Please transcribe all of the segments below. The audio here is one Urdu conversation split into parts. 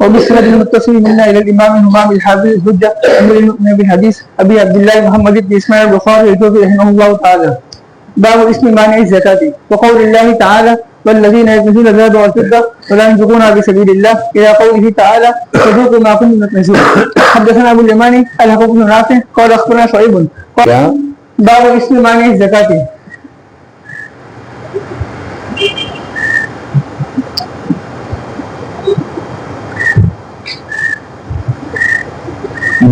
وبالسند المتصل منا الى الامام الامام الحافظ الحجه امير المؤمنين بحديث ابي عبد الله محمد بن اسماعيل البخاري رحمه الله تعالى. باب اسم مانع الزكاه وقول الله تعالى والذين يكنزون الذهب والفضه ولا ينفقونها في سبيل الله الى قوله تعالى فذوقوا ما كنتم تكنزون. حدثنا ابو اليماني الحكم بن رافع قال اخبرنا شعيب. باب اسم مانع الزكاه.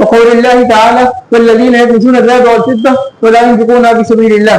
وقول الله تعالى والذين يكنزون الذهب والفضة ولا ينفقونها في سبيل الله.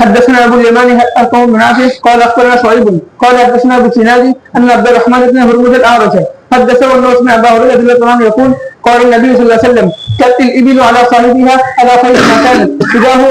حدثنا ابو اليماني القوم بن نافع قال اخبرنا شعيب قال حدثنا ابو سنادي ان عبد الرحمن بن هرمز الاعرج حدثه انه سمع ابا هريره رضي الله عنه يقول قال النبي صلى الله عليه وسلم تأتي الإبل على صاحبها على خير ما كانت إذا هو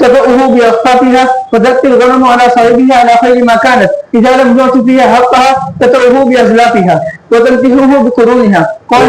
تبعه بأخطافها وتأتي الغنم على صاحبها على خير ما كانت إذا لم يعطي فيها حقها تتبعه بأزلافها وتنتهه بقرونها. قال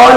قال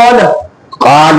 قال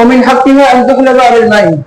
ومن حقها أن تحلب على الماء.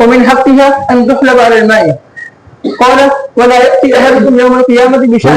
ومن حقها أن تحلب على الماء. قال ولا يأتي أحدكم يوم القيامة بشاة.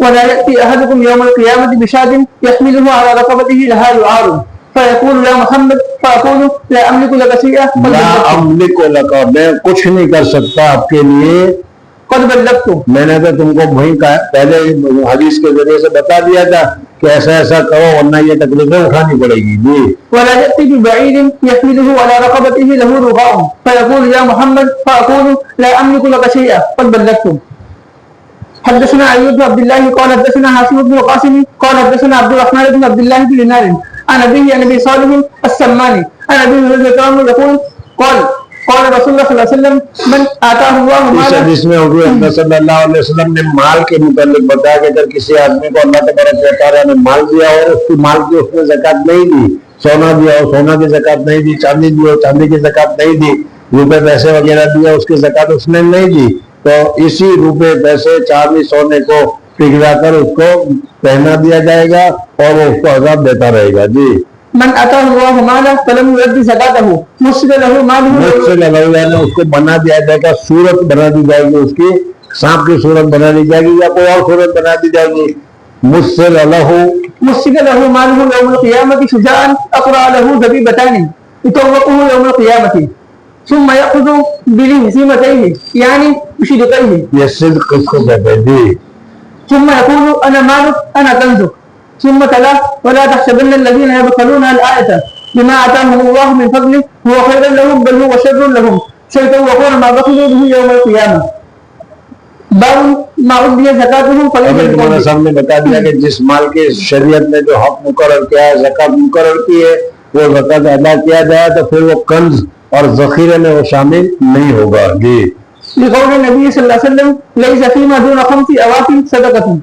ولا يأتي أحدكم يوم القيامة بشاة يحمله على رقبته لها يعار فيقول يا محمد فأقول لا أملك لك شيئا لا أملك لك، میں کچھ نہیں کر سکتا آپ کے لیے، قد بلغت، میں نے تو تم کو وہی پہلے حدیث کے ذریعے سے بتا دیا تھا کہ ایسا ایسا کرو ورنہ یہ تکلیفیں اٹھانی پڑے گی. جی. ولا يأتي ببعير يحمله على رقبته له رغاء فيقول يا محمد فأقول لا أملك لك شيئا قد بلغت. حدثنا أيوب بن عبد الله قال حدثنا حاسم بن القاسم قال حدثنا عبد الرحمن بن عبد الله بن دينار عن أبيه عن أبي صالح السماني عن أبي هريرة يقول قال رسول الله صلى الله عليه وسلم من آتاه الله مالا. حدیث میں حضور اکرم صلی اللہ علیہ وسلم نے مال کے متعلق بتایا کہ اگر کسی آدمی کو اللہ تبارک و تعالیٰ نے مال دیا اور اس کی مال کی اس نے زکات نہیں دی، سونا دیا ہو سونا کی زکات نہیں دی، چاندی دی ہو چاندی کی زکات نہیں دی، روپے پیسے وغیرہ دیا اس کی زکات اس نے نہیں دی، تو اسی روپے پیسے چاندی سونے کو پگھلا کر اس کو پہنا دیا جائے گا اور وہ اس کو عذاب دیتا رہے گا. جی. من آتاه الله مالا فلم يؤدي زكاته مثل له ماله، اس کو بنا دیا جائے گا، صورت بنا دی جائے گی، اس کی سانپ کی صورت بنا دی جائے گی یا کوئی اور صورت بنا دی جائے گی. مثل له ماله يوم القيامة شجاعا أقرأ له زبيبتان يطوقه يوم القيامة ثم يأخذ بلهزيمتيه يعني بشدقيه. یہ صدق اس کو کہتے ہیں. جی. ثم يقول أنا مالك أنا كنزك. ثم تلا ولا تحسبن الذين يبخلون الآية بما آتاهم الله من فضله هو خير لهم بل هو شر لهم سيطوقون ما بخلوا به يوم القيامة. باب ما أدي زكاته ابھی تمہارے سامنے بتا دیا کہ جس مال کی شریعت نے جو حق مقرر کیا ہے، زکات مقرر کی ہے، وہ زکات ادا کیا جائے تو پھر وہ کنز اور ذخیرے میں وہ شامل نہیں ہوگا. جی. لقول النبي صلى الله عليه وسلم ليس فيما دون 5 أواق صدقة.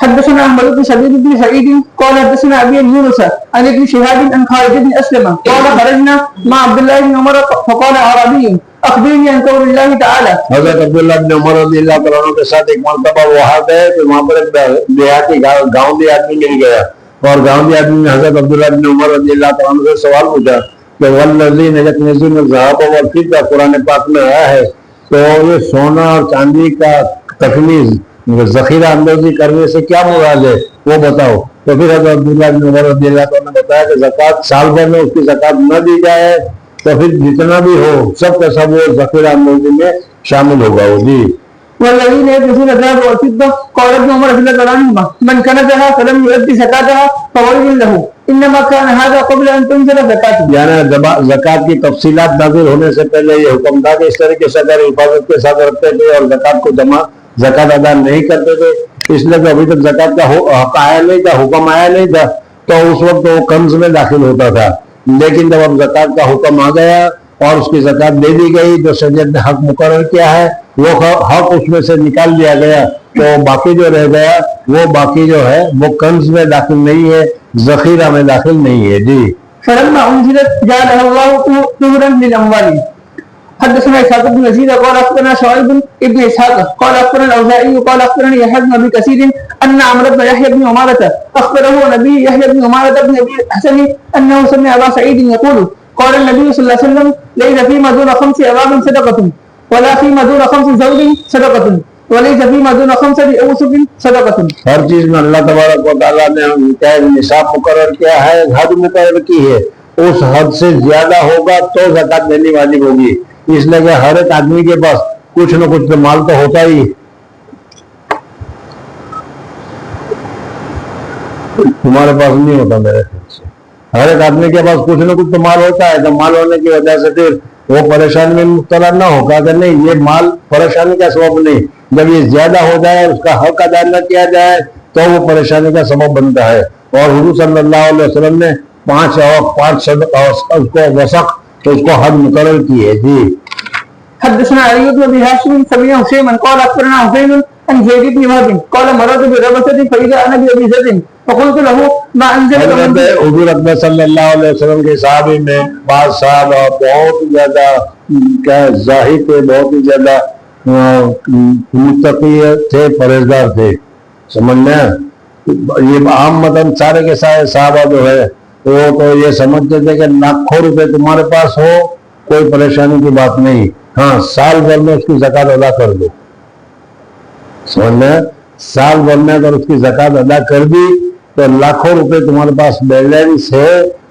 حدثنا أحمد بن شبيب بن سعيد قال حدثنا أبي يونس عن ابن شهاب عن خالد بن أسلم قال خرجنا مع عبد الله بن عمر فقال أعرابي أخبرني عن قول الله تعالى. حضرت عبداللہ بن عمر رضی اللہ تعالیٰ عنہ کے ساتھ ایک مرتبہ وہاں گئے تو وہاں پر ایک دیہاتی گاؤں دی آدمی مل گیا اور گاؤں دی آدمی نے حضرت عبداللہ بن عمر رضی اللہ تعالیٰ عنہ سے سوال پوچھا کہ والذین یکنزون الذهب والفضة قرآن پاک میں آیا ہے تو یہ سونا اور چاندی کا تکنیز ذخیرہ اندوزی کرنے سے کیا مراد ہے وہ بتاؤ. تو پھر حضرت عبداللہ بن عمر رضی اللہ تعالیٰ نے بتایا کہ زکوٰۃ سال بھر میں اس کی زکوٰۃ نہ دی جائے تو پھر جتنا بھی ہو سب کا سب وہ ذخیرہ اندوزی میں شامل ہوگا. وہ. جی. والذين يكنزون الذهب والفضة قال ابن عمر رضي الله عنهما من كنزها فلم يؤدي زكاتها فويل له انما كان هذا قبل ان تنزل زكاة. یعنی زکات کی تفصیلات نازل ہونے سے پہلے یہ حکم تھا کہ اس طریقے سے اگر حفاظت کے ساتھ رکھتے تھے اور زکات کو زکات ادا نہیں کرتے تھے اس لیے کہ ابھی تک زکات کا حق آیا نہیں تھا، حکم آیا نہیں تھا، تو اس وقت وہ کنز میں داخل ہوتا تھا. لیکن جب اب زکات کا حکم آ گیا اور اس کی زکات دے دی گئی جو شریعت نے حق مقرر کیا ہے وہ حق اس میں سے نکال دیا گیا تو باقی جو رہ گیا وہ باقی جو ہے وہ کنز میں داخل نہیں ہے، ذخیرہ میں داخل نہیں ہے. جی. فلما انزلت جعلها الله طهرا للاموال. حدثنا اسحاق بن يزيد قال اخبرنا شعيب بن اسحاق قال اخبرنا الاوزاعي قال اخبرني يحيى بن ابي كثير ان عمرو بن يحيى بن عمارة اخبره نبي يحيى بن عمارة بن ابي الحسن انه سمع ابا سعيد يقول قال النبي صلى الله عليه وسلم ليس فيما دون 5 أواق صدقة ولا فيما دون 5 زوج صدقة وليس فيما دون 5 أوسق صدقة. ہر چیز میں اللہ تبارک و تعالیٰ نے نصاب مقرر کیا ہے، حد مقرر کی ہے، اس حد سے زیادہ ہوگا تو زکات دینی واجب ہوگی. اس لیے کہ ہر ایک آدمی کے پاس کچھ نہ کچھ تو مال تو ہوتا ہی. تمہارے پاس نہیں ہوتا میرے خیال سے. ہر ایک آدمی کے پاس کچھ نہ کچھ تو مال ہوتا ہے، تو مال ہونے کی وجہ سے پھر وہ پریشانی میں مبتلا نہ ہوگا کہ نہیں یہ مال پریشانی کا سبب نہیں. جب یہ زیادہ ہو جائے اس کا حق ادا نہ کیا جائے تو وہ پریشانی کا سبب بنتا ہے. اور حضور صلی اللہ علیہ وسلم نے 5 کو وسق تو اس کو حد مقرر کی ہے. جی. حدثنا علي بن ابي هاشم سمع حسيما قال اخبرنا حسين عن زيد بن وهب قال مررت بربسة فاذا انا بابي زيد فقلت له ما انزل. حضور اکبر صلی اللہ علیہ وسلم کے صحابی میں بعض صاحب بہت زیادہ زاہد تھے، بہت ہی زیادہ متقی تھے، پرہیزگار تھے. سمجھنا یہ عام مطلب سارے کے سارے صحابہ جو ہے وہ تو یہ سمجھتے تھے کہ لاکھوں روپے تمہارے پاس ہو کوئی پریشانی کی بات نہیں، ہاں سال بھر میں اس کی زکات ادا کر دو. سمجھنا سال بھر میں اگر اس کی زکات ادا کر دی تو لاکھوں روپے تمہارے پاس بیلنس ہے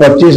25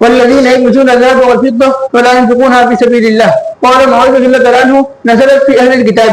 والذين يكنزون الذهب والفضة ولا ينفقونها في سبيل الله قال معاذ رضي الله عنه نزلت في أهل الكتاب।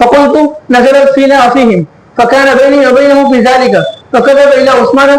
فقلت نزلت فينا وفيهم فكان بيني وبينهم في ذلك فكتب إلى عثمان।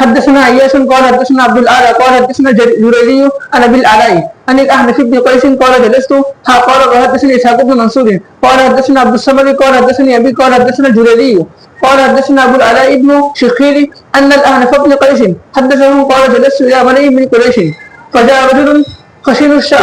حدثنا عياش قال حدثنا عبد الاعلى قال حدثنا جريري عن ابي العلاء عن الاحنف بن قيس قال جلست قال حدثني اسحاق بن منصور قال حدثنا عبد الصمد قال حدثني ابي قال حدثنا جريري قال حدثنا ابو العلاء ابن شخير ان الاحنف بن قيس حدثه قال جلست الى بني من قريش فجاء رجل خشن الشعر।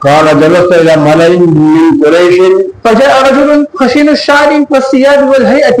قال جلست الى ملئ من قريش فجاء رجل خشن الشعر والثياب والهيئة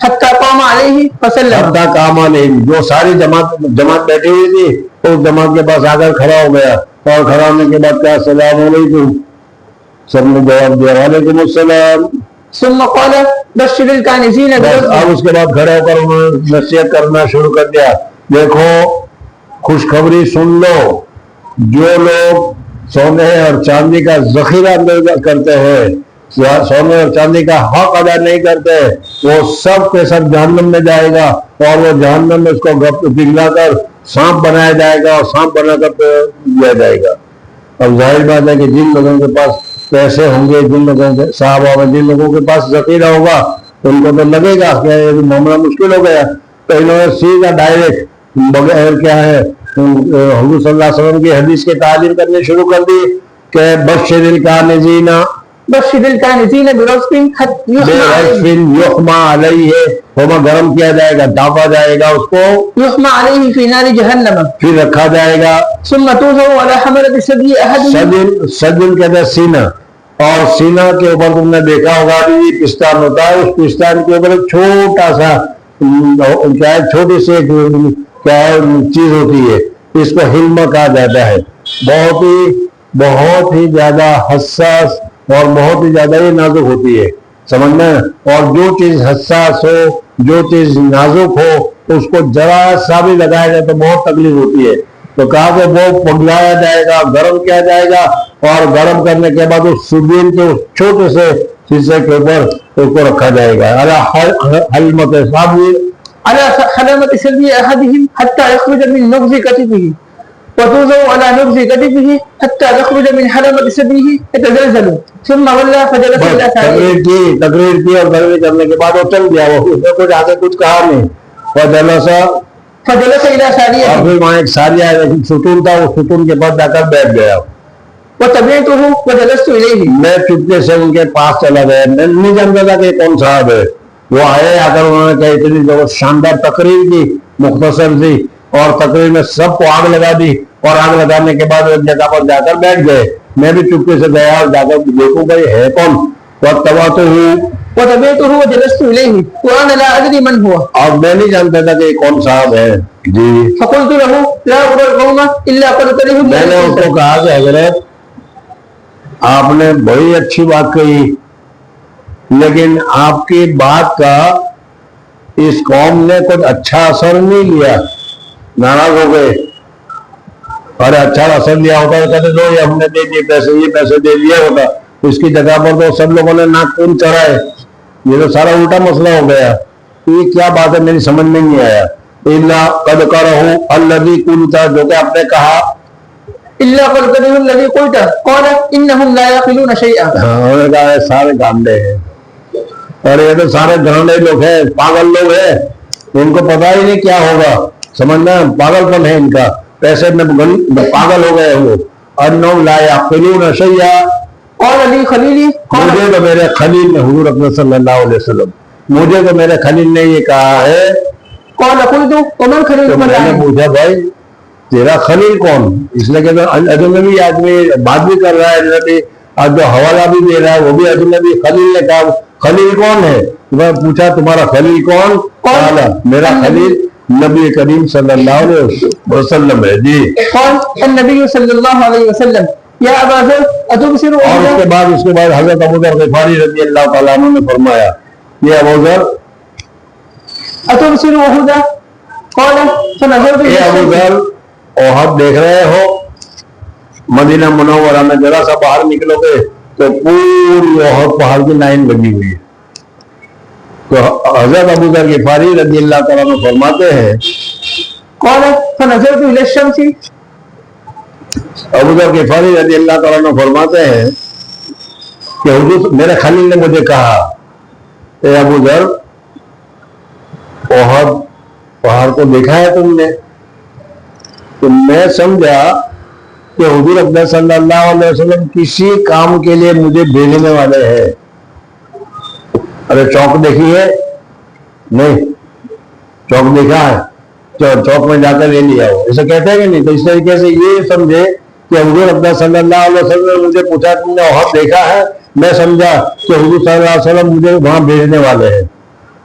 حتى قام عليه فسلم حتیٰ قام علیہ، جو ساری جماعت بیٹھی ہوئی تھی اس جماعت کے پاس آ کر کھڑا ہو گیا، اور کھڑا ہونے کے بعد کہا السلام علیکم، سب نے جواب دیا وعلیکم السلام. ثم قال بشر الكانزين بس برزق. اب اس کے بعد کھڑے ہو کر انہوں نے نصیحت کرنا شروع کر دیا، دیکھو خوشخبری سن لو، جو لوگ سونے اور چاندی کا ذخیرہ کرتے ہیں، سونے اور چاندی کا حق ادا نہیں کرتے، وہ سب کے سب جہنم میں جائے گا، اور وہ جہنم میں اس کو پگھلا کر سانپ بنایا جائے گا اور سانپ بنا کر دیا جائے گا. اب ظاہر بات ہے کہ جن لوگوں کے پاس پیسے ہوں گے، جن لوگوں کے صحابہ میں جن لوگوں کے پاس ذخیرہ ہوگا، ان کو تو لگے گا کہ یہ معاملہ مشکل ہو گیا، تو انہوں نے سیدھا ڈائریکٹ بغیر کیا ہے حضور صلی اللہ علیہ وسلم کی حدیث کی تعلیم کرنی شروع کر دی کہ بشر الکانزین بشر الكانزين برزق یحمى علیہ، ہوما گرم کیا جائے گا، ڈانپا جائے گا، اس کو يحمى عليه في نار جهنم پھر رکھا جائے گا. ثم توضع على حملة ثدي أحدهم. سجن کہتے ہیں سینہ، اور سینہ کے اوپر تم نے دیکھا ہوگا کہ پستان ہوتا ہے، اس پستان کے اوپر ایک چھوٹا سا کیا ہے، چھوٹی سی ایک کیا ہے چیز ہوتی ہے، اس کو حلمہ کہا جاتا ہے. بہت ہی زیادہ حساس اور بہت ہی زیادہ یہ نازک ہوتی ہے، سمجھنا ہے. اور جو چیز حساس ہو، جو چیز نازک ہو، اس کو ذرا سا بھی لگایا جائے تو بہت تکلیف ہوتی ہے. تو کہا کہ وہ پگھلایا جائے گا، گرم کیا جائے گا، اور گرم کرنے کے بعد اس سجین کے اس چھوٹے سے شیشے کے اوپر اس کو رکھا جائے گا. حلمت على حلمة ثدي أحدهم حتى يخرج من نبض كتفه، وتوضع على نبض كتفه حتى يخرج من حلمة ثديه يتزلزل. ثم ولى فجلس إلى ثانية. تقریر کی اور تقریر کرنے کے بعد وہ چل گیا، وہ اس نے کچھ آگے کچھ کہا نہیں. فجلس إلى ثانية. اور پھر وہاں ایک ساریہ ستون تھا، وہ ستون کے پاس جا کر بیٹھ گیا. وتبعته وجلست إليه. میں چپکے سے ان کے پاس چلا گیا، میں نہیں جانتا تھا کہ کون صاحب ہے. وہ آئے، آ کر انہوں نے کہا اتنی شاندار تقریر کی، مختصر سی، اور تقریر میں سب کو آگ لگا دی، اور آگ لگانے کے بعد ایک جگہ پر جا کر بیٹھ گئے. میں بھی چپکے سے گیا اور جا کر دیکھوں کہ یہ ہے کون. وتبعته وجلست إليه وأنا لا أدري من هو. اور میں نہیں جانتا تھا کہ یہ کون صاحب ہے. جی فقلت له لا أرى القوم إلا قد كرهوا. میں نے اس کو کہا کہ حضرت آپ نے بڑی اچھی بات کہی، لیکن آپ کی بات کا اس قوم نے کچھ اچھا اثر نہیں لیا، ناراض ہو گئے. اور اچھا اثر لیا ہوتا ہے کہتے دو، یہ ہم نے دے دیے پیسے، یہ پیسے دے دیا ہوتا، اس کی جگہ پر تو سب لوگوں نے ناک کون چڑھائے. یہ تو سارا الٹا مسئلہ ہو گیا. یہ کیا بات ہے میری سمجھ میں نہیں آیا. الا قد کرہو الذی قلت، جو کہ آپ نے کہا. إلا قد كرهوا الذي قلت. قال إنهم لا يعقلون شيئا. انہوں نے کہا سارے گانڈے ہیں، اور یہ تو سارے گانڈے لوگ ہیں، پاگل لوگ ہیں، ان کو پتا ہی نہیں کیا ہوگا. سمجھنا پاگل پن ہے ان کا، پیسے میں پاگل ہو گئے وہ. انہم لا یعقلون شیئا. قال لي خليلي. مجھے تو میرے خلیل نے، حضور اکرم صلی اللہ علیہ وسلم، مجھے تو میرے خلیل نے یہ کہا ہے. قال قلت ومن خليل. تو میں نے پوچھا بھائی تیرا خلیل کون؟ اس لیے کہ اجنبی آدمی بات بھی کر رہا ہے، اجنبی جو حوالہ بھی دے رہا ہے وہ بھی اجنبی. خلیل نے کہا خلیل کون ہے؟ میں پوچھا تمہارا خلیل کون؟ قال میرا خلیل نبی کریم صلی اللہ علیہ وسلم ہے. جی قال النبي صلی اللہ علیہ وسلم یا ابا ذر اتبصر. اور اس کے بعد حضرت ابو ذر غفاری رضی اللہ تعالیٰ عنہ نے فرمایا، یہ ابو ذر اتبصر احد؟ قال فنظرت. اے ابو ذر احد دیکھ رہے ہو؟ مدینہ منورہ میں ذرا سا باہر نکلو گے تو پوری احد پہاڑ کی لائن لگی ہوئی ہے. تو حضرت ابو ذر غفاری رضی اللہ تعالیٰ عنہ فرماتے ہیں، قال فنظرت الى الشمس. ابو ذر غفاری رضی اللہ تعالیٰ عنہ فرماتے ہیں کہ حضور میرے خلیل نے مجھے کہا، اے ابو ذر احد پہاڑ کو دیکھا ہے تم نے؟ تو میں سمجھا کہ حضور اکرم صلی اللہ علیہ وسلم کسی کام کے لیے مجھے بھیجنے والے ہیں. ارے چوک دیکھی ہے؟ نہیں. چوک دیکھا ہے؟ چوک میں جا کر لے لیا ہو، ایسا کہتے ہیں کہ نہیں؟ تو اس طریقے سے یہ سمجھے کہ حضور اکرم صلی اللہ علیہ وسلم نے مجھے پوچھا تم نے احد دیکھا ہے، میں سمجھا کہ حضور صلی اللہ علیہ وسلم مجھے وہاں بھیجنے والے ہیں.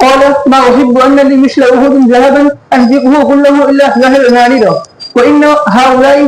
قال ما أحب أن لي مثل أحد ذهبا أنفقه كله إلا ظهر ناريرا وإن هؤلاء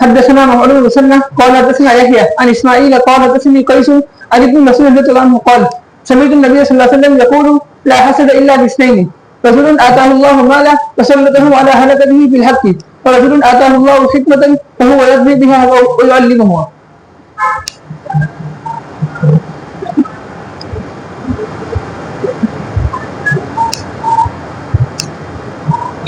حدثنا محمد بن مسنى قال حدثنا يحيى عن اسماعيل قال حدثني قيس عن ابن مسعود رضي الله عنه قال سمعت النبي صلى الله عليه وسلم يقول لا حسد الا باثنين، رجل اتاه الله مالا فسلطه على هلكته بالحق، ورجل اتاه الله حكمة فهو يقضي بها ويعلمها.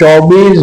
24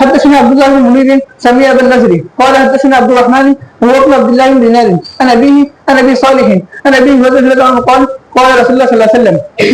حدثنا عبد الله بن منير سمع ابن النضر قال حدثنا عبد الرحمن هو ابن عبد الله بن دينار عن ابيه عن ابي صالح عن ابي هريره رضي الله عنه قال قال رسول الله صلى الله عليه وسلم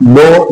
2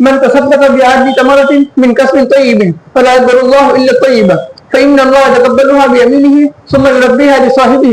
من تصدق بعدل تمرة من كسب طيب فلا يقبل الله إلا طيبا فإن الله يتقبلها بيمينه ثم يربيها لصاحبه.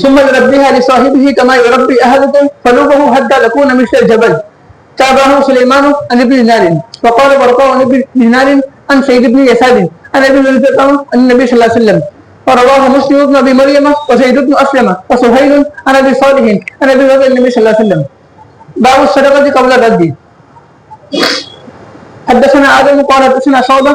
ثم يربيها لصاحبه كما يربي أحدكم فلوبه حتى تكون مثل الجبل. تابعه سليمان عن ابن دينار وقال ورقاء عن ابن دينار عن سيد بن يسار عن ابي هريرة عن النبي صلى الله عليه وسلم. ورواه مسلم بن ابي مريم وزيد بن اسلم وسهيل عن ابي صالح عن ابي هريرة النبي صلى الله عليه وسلم. باب الصدقة قبل الرد. حدثنا آدم قال حدثنا شعبة.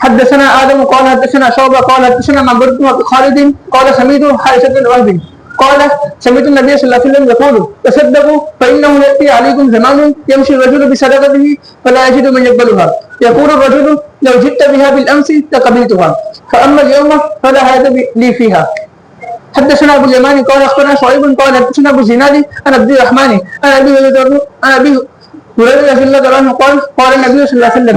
حدثنا آدم قال حدثنا شعبة قال حدثنا معبد بن خالد قال سمعت حارثة بن وهب قال سمعت النبي صلى الله عليه وسلم يقول تصدقوا فإنه يأتي عليكم زمان يمشي الرجل بصدقته فلا يجد من يقبلها، يقول الرجل لو جئت بها بالأمس لقبلتها فأما اليوم فلا حاجة لي فيها. حدثنا أبو اليمان قال أخبرنا شعيب قال حدثنا أبو الزناد عن عبد الرحمن عن أبي هريرة رضي الله عنه قال قال النبي صلى الله عليه وسلم.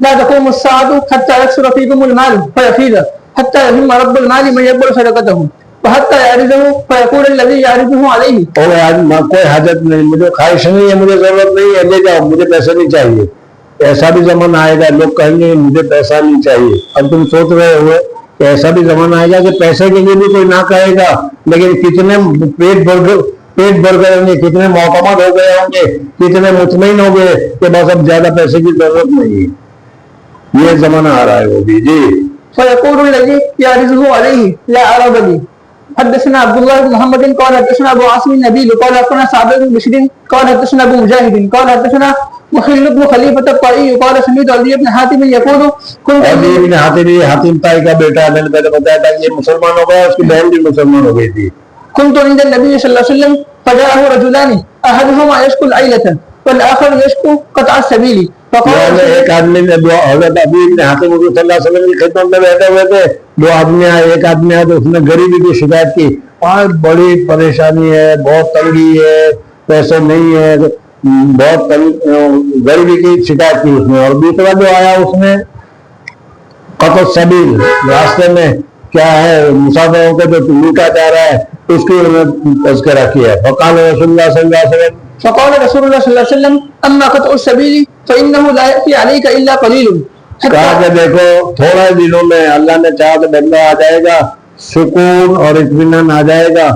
لا تقوم الساعة حتى يكثر فيكم المال فيفيض حتى يهم رب المال من يقبل صدقته وحتى يعرضه فيقول الذي يعرضه عليه کوئی حاجت نہیں، مجھے خواہش نہیں ہے، مجھے ضرورت نہیں ہے، لے جاؤ، مجھے پیسے نہیں چاہیے۔ ایسا بھی زمانہ آئے گا لوگ کہیں گے مجھے پیسہ نہیں چاہیے۔ اب تم سوچ رہے ہوئے کہ ایسا بھی زمانہ آئے گا کہ پیسے کے لیے بھی کوئی نہ کہے گا، لیکن کتنے پیٹ بھر گئے ہوں گے، کتنے معتمد ہو گئے ہوں گے، کتنے مطمئن ہو گئے کہ بس اب زیادہ پیسے کی ضرورت نہیں ہے۔ یہ زمانہ آ رہا ہے وہ بھی جی۔ فيقول الذي يعرضه عليه لا عرض لي حدثنا عبد الله بن محمد قال حدثنا ابو عاصم النبيل قال حدثنا سعد بن بشر قال حدثنا ابو مجاهد قال حدثنا محل بن خليفة الطائي قال سمعت علي بن حاتم يقول علي بن حاتم طائي کا بیٹا، میں نے پہلے بتایا تھا کہ یہ مسلمان ہو گیا، اس کی بہن بھی مسلمان ہو گئی تھی۔ كنت عند النبي صلى الله عليه وسلم فجاءه رجلان احدهما يشكو العيلة والآخر يشكو قطع السبيل ایک آدمی نے حضرت ابی بن حاتم حضور صلی اللہ علیہ وسلم کی خدمت میں بیٹھے ہوئے تھے، دو آدمی آئے، ایک آدمی آیا تو اس نے غریبی کی شکایت کی، بڑی پریشانی ہے، بہت تنگی ہے، پیسے نہیں ہے، بہت غریبی کی شکایت کی اس نے۔ اور دوسرا جو آیا اس نے قطع السبیل، راستے میں کیا ہے مسافروں کو جو لوٹا جا رہا ہے اس کی انہوں نے تذکرہ کیا۔ فقال رسول اللہ صلی اللہ علیہ وسلم فقال رسول الله صلى الله عليه وسلم اما قطع السبيل فانه لا ياتي عليك الا قليل کہا کہ دیکھو تھوڑے دنوں میں اللہ نے چاہا تو بندہ آ جائے گا، سکون اور اطمینان آ جائے گا۔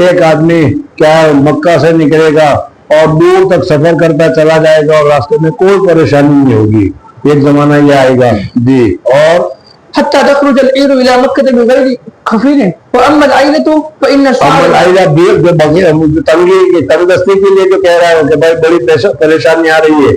ایک آدمی کیا مکہ سے نکلے گا اور دور تک سفر کرتا چلا جائے گا اور راستے میں کوئی پریشانی نہیں ہوگی۔ ایک زمانہ یہ آئے گا جی۔ اور حتى تخرج العير الى مكة بغير خفير واما العيلة فان تنگ دستی کے لیے جو کہہ رہا ہے کہ بھائی بڑی پریشانی آ رہی ہے،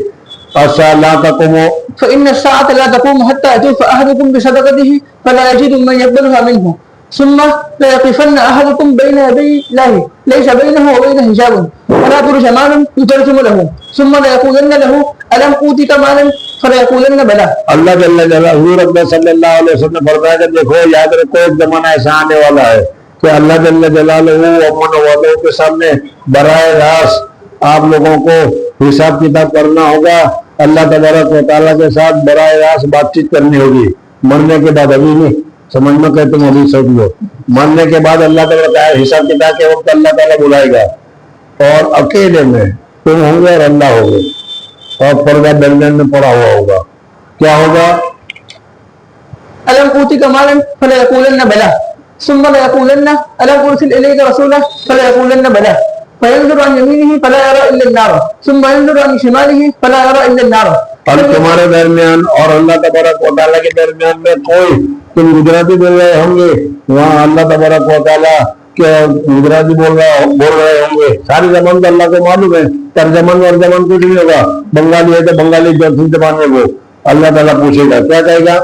اچھا لا تقوم فان الساعة لا تقوم حتى يطوف احدكم بصدقته فلا يجد من يقبلها منه ثم لا يقفن احدكم بين يدي الله ليس بينه وبين حجاب ولا ترجمان يترجم له ثم لا يقولن له الم اوتك مالا فلا يقولن بلى۔ اللہ جل جلالہ حضور اکبر صلی اللہ علیہ وسلم نے فرمایا کہ دیکھو یاد رکھو ایک زمانہ ایسا آنے والا ہے کہ اللہ جل جلالہ امن والوں کے سامنے براہ راست آپ لوگوں کو حساب کتاب کرنا ہوگا، اللہ تبارک و تعالیٰ کے ساتھ براہ راست بات چیت کرنی ہوگی۔ مرنے کے بعد ابھی نہیں سمجھنا کہ تم ابھی سوچ لو، مرنے کے بعد اللہ تعالیٰ حساب کتاب کے وقت اللہ تعالیٰ بلائے گا اور اکیلے میں تم ہوں گے اور اللہ ہوگے اور پردہ درمیان میں پڑا ہوا ہوگا۔ کیا ہوگا؟ الم اوتك مالا فلا يقولن بلى ثم لا يقولن الم ارسل اليك رسولا فلا يقولن بلى فينظر عن يمينه فلا يرى الا النار ثم ينظر عن شماله فلا يرى الا النار۔ اور تمہارے درمیان اور اللہ تبارک و تعالیٰ کے درمیان میں کوئی، تم گجراتی بول رہے ہوں گے، وہاں اللہ تبارک و تعالیٰ کے گجراتی بول رہے ہوں گے، ساری زبان تو اللہ کو معلوم ہے، ترجمان اور زبان کچھ نہیں ہوگا۔ بنگالی ہے تو بنگالی جو زبان ہے وہ اللہ تعالیٰ پوچھے گا، کیا کہے گا؟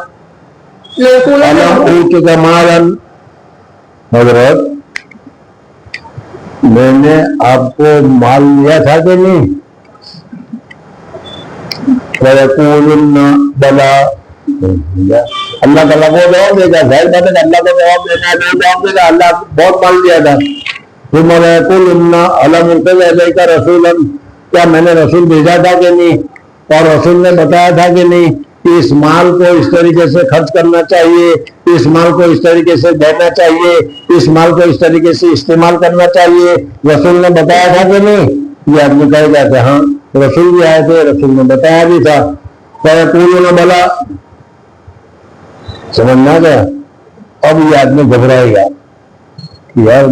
حضرت میں نے آپ کو مال دیا تھا کہ نہیں؟ بلا اللہ تعالیٰ کو جواب دے گا، ظاہر بات ہے اللہ کو جواب دینا ہے، نہیں جواب دے گا، اللہ بہت مال دیا تھا۔ کا رسول، کیا میں نے رسول بھیجا تھا کہ نہیں؟ اور رسول نے بتایا تھا کہ نہیں کہ اس مال کو اس طریقے سے خرچ کرنا چاہیے، اس مال کو اس طریقے سے دینا چاہیے، اس مال کو اس طریقے سے استعمال کرنا چاہیے، رسول نے بتایا تھا کہ نہیں؟ یہ آدمی کہے گا کہ ہاں رسول بھی آئے تھے، رسول نے بتایا بھی تھا۔ فیقولون بلا، سمجھنا گیا؟ اب یہ آدمی گھبرائے گا یار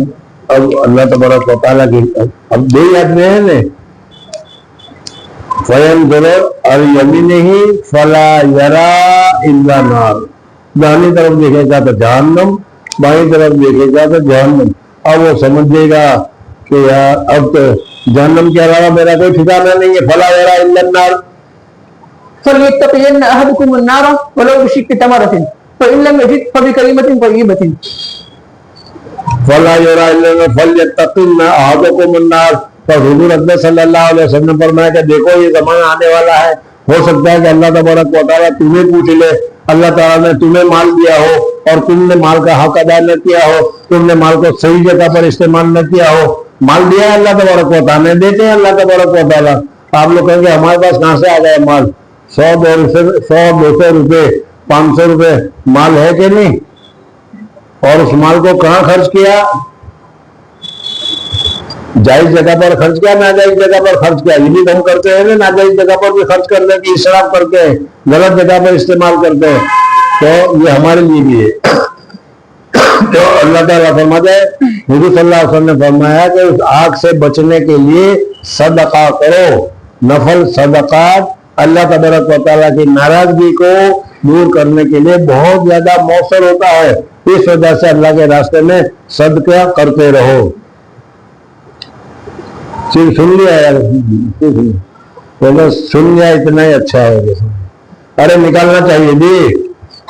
اب اللہ تبارک و تعالیٰ کی اب دو آدمی ہیں نا، فینظر اور یمینہ فلا یرا الا نار، دائیں طرف دیکھے گا تو جہنم، بائیں طرف دیکھے گا تو جہنم. اب وہ سمجھے گا کہ یار اب تو جہنم کے علاوہ میرا کوئی ٹھکانہ نہیں ہے. فلا یرا الا النار. فَلْيَتَّقِيَنَّ أَحَدُكُمُ النَّارَ وَلَوْ بِشِقِّ تَمْرَةٍ فَإِنْ لَمْ يَجِدْ فَبِكَلِمَةٍ طَيِّبَةٍ. فلا یرا الا النار فلیتقن احدکم النار. تو حضور اکبر صلی اللہ علیہ وسلم نے فرمایا کہ دیکھو یہ زمانہ آنے والا ہے، ہو سکتا ہے کہ اللہ تبارک و تعالیٰ تمہیں پوچھ لے، اللہ تعالیٰ نے تمہیں مال دیا ہو اور تم نے مال کا حق ادا نہ کیا ہو، تم نے مال کو صحیح جگہ پر استعمال نہ کیا ہو. مال دیا ہے اللہ تبارک و تعالیٰ نے، دیتے ہیں اللہ تبارک و تعالیٰ. آپ لوگ کہیں گے ہمارے پاس کہاں سے آ گئے مال؟ 100 200 روپے 500 روپے مال ہے کہ نہیں؟ اور اس مال کو کہاں خرچ کیا؟ جائز جگہ پر خرچ کیا، ناجائز جگہ پر خرچ کیا؟ یہ بھی ہم کرتے ہیں نا، ناجائز جگہ پر بھی خرچ کرنے کی اسراف کرتے ہیں، غلط جگہ پر استعمال کرتے ہیں. تو یہ ہمارے لیے بھی ہے. تو اللہ تعالیٰ فرماتا ہے، حضور صلی اللہ علیہ وسلم نے فرمایا کہ اس آگ سے بچنے کے لیے صدقہ کرو. نفل صدقات اللہ تبارک و تعالیٰ کی ناراضگی کو دور کرنے کے لیے بہت زیادہ مؤثر ہوتا ہے. اس وجہ سے اللہ کے راستے میں صدقہ کرتے رہو. صرف سن لیا یار، سن لیا اتنا ہی اچھا ہے. ارے نکالنا چاہیے جی.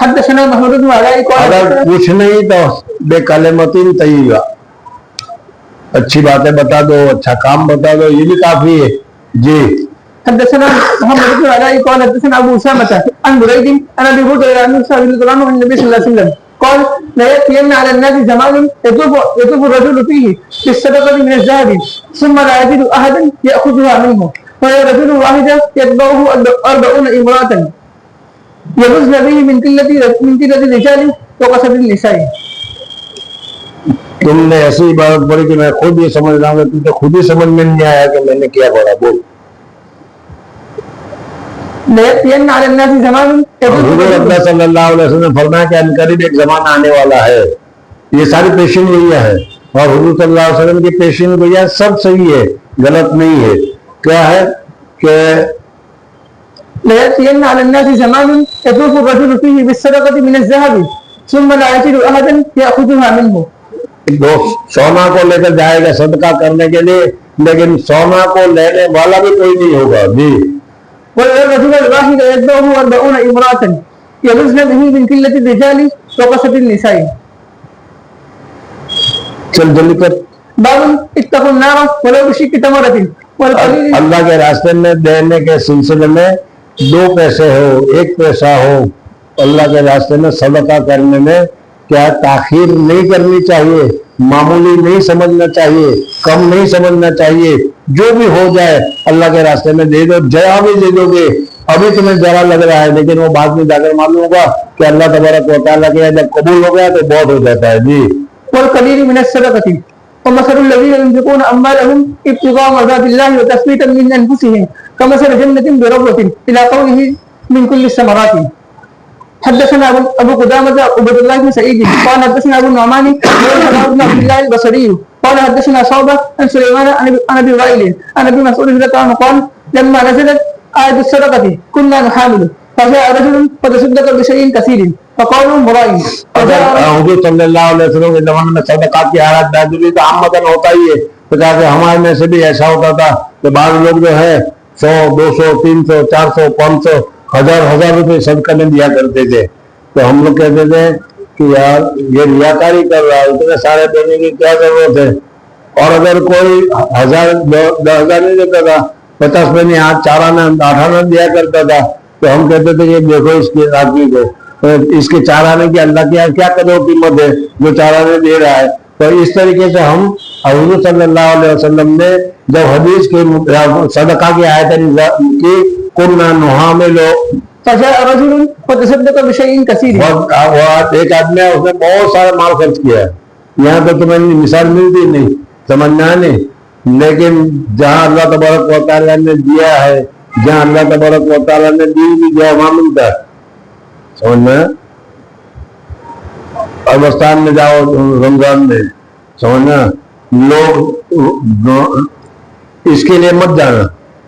حدثنا محمود بن علاء قال اگر کچھ نہیں تو بے کلمتین طیبہ، اچھی باتیں بتا دو، اچھا کام بتا دو، یہ بھی کافی ہے جی. حدثنا محمد بن علاء قال حدثنا ابو اسامة عن بريد عن ابي هريرة عن النبي صلى الله عليه وسلم قال لا يأتين على الناس زمان يطوف الرجل فيه بالصدقة من الذهب ثم لا يجد أحدا يأخذها منه وهي رجل واحد يتبعه 40 امرأة يبزن به من قلة الرجال وقصد النساء. تم نے ایسی عبادت پڑھی کہ میں خود یہ سمجھ رہا ہوں، تجھے خود ہی سمجھ میں نہیں آیا کہ میں نے کیا پڑھا. بول. حضور اکبر صلی اللہ علیہ وسلم نے فرمایا کہ عنقریب ایک زمانہ آنے والا ہے. یہ ساری پیشین گوئیاں ہے اور حضور صلی اللہ علیہ وسلم کی پیشین گوئیاں سب صحیح ہے، غلط نہیں ہے. کیا ہے کہ لَيَأْتِيَنَّ عَلَى النَّاسِ زَمَانٌ يَطُوفُ الرَّجُلُ فِيهِ بِالصَّدَقَةِ مِنَ الذَّهَبِ ثُمَّ لَا يَجِدُ أَحَدًا يَأْخُذُهَا مِنْهُ. سونا کو لے کر جائے گا صدقہ کرنے کے لیے، لیکن سونا کو لینے والا بھی کوئی نہیں ہوگا جی. وَالرَّجُلُ الْوَاحِدُ يَتْبَعُهُ 40 امرأة يبزن به من قلة الرجال وقصد النساء. چل جلدی کر. باب اتقوا النار ولو بشق تمرة. اللہ کے راستے میں دینے کے سلسلے میں 2 پیسے ہو، 1 پیسہ ہو، اللہ کے راستے میں صدقہ کرنے میں کیا تاخیر نہیں کرنی چاہیے، معمولی نہیں سمجھنا چاہیے، کم نہیں سمجھنا چاہیے. جو بھی ہو جائے اللہ کے راستے میں دے دو. جیا بھی دے دو گے، ابھی تمہیں ذرا لگ رہا ہے لیکن وہ بعد میں جا کر معلوم ہوگا کہ اللہ تبارک و تعالیٰ کے جب قبول ہو گیا تو بہت ہو جاتا ہے جی. والقليل من الصدقة ومثل الذين ينفقون أموالهم ابتغاء مرضات الله وتثبيتا من أنفسهم كمثل جنة بربوة إلى قوله من كل الثمرات. حدثنا أبو قدامة عبد الله بن سعيد قال حدثنا أبو النعمان بن عبد الله البصري قال حدثنا شعبة عن سليمان عن أبي وائل عن أبي مسعود رضي الله عنه قال لما نزلت آية الصدقة كنا نحامل فجاء رجل فتصدق بشيء كثير فقالوا مرائي. حضور صلی اللہ علیہ وسلم کے زمانے میں صدقات کی حالت نازل تو عامتاً ہوتا ہی ہے. تو کہا کہ ہمارے میں سے بھی ایسا ہوتا تھا کہ بعض لوگ جو ہے 100 200 300 400 500 1000 روپے صدقہ میں دیا کرتے تھے. تو ہم لوگ کہتے تھے کہ یار یہ ریاکاری کر رہا ہے، اتنے سارے دینے کی کیا ضرورت ہے. اور اگر کوئی 1000 10,000 نہیں دیتا تھا، 50 میں 4 آنا 8 آنا دیا کرتا تھا، تو ہم کہتے تھے کہ دیکھو اس کے آدمی کو، اس کے 4 آنے کی اللہ کی کیا کرو قیمت ہے جو 4 آنے دے رہا ہے. تو اس طریقے سے ہم حضور صلی اللہ علیہ وسلم نے جب حدیث کے صدقہ کی آیت کی کننا نحامل فجاء رجل فتصدق بشيء كثير. ایک آدمی ہے، اس نے بہت سارا مال خرچ کیا ہے. یہاں تو تمہیں مثال ملتی نہیں، سمجھنا نہیں، لیکن جہاں اللہ تبارک و تعالیٰ نے دیا ہے، جہاں اللہ تبارک و تعالیٰ نے دی بھی جو وہاں ملتا ہے. سمجھنا. افغانستان میں جاؤ رمضان میں، سمجھنا، لوگ اس کے لیے مت جانا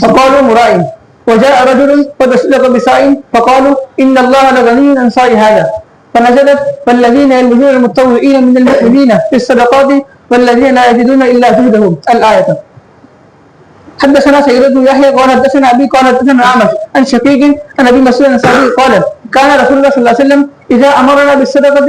فقالوا مراء وجاء رجل فتصدق بساء فقالوا ان الله لغني عن ساء هذا فنزلت والذين يلمزون المتطوعين من المؤمنين في الصدقات والذين لا يجدون الا جهدهم الآية. حدثنا سعيد بن يحيى قال حدثنا ابي قال حدثنا اعمش عن شقيق عن ابي مسعود الانصاري قال كان رسول الله صلى الله عليه وسلم اذا امرنا بالصدقه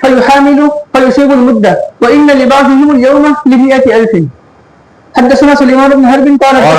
فيحامل فيصيب المده وان لبعضهم اليوم ل100,000. حدثنا سليمان بن حرب قال اور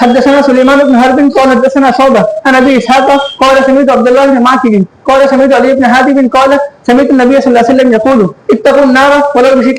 حدثنا سليمان بن حرب قال حدثنا شعبة عن ابي اسحاق قال سمعت عبد الله بن معقل قال سمعت علي بن حاتم قال سمعت النبي صلى الله عليه وسلم يقول اتقوا النار ولو بشق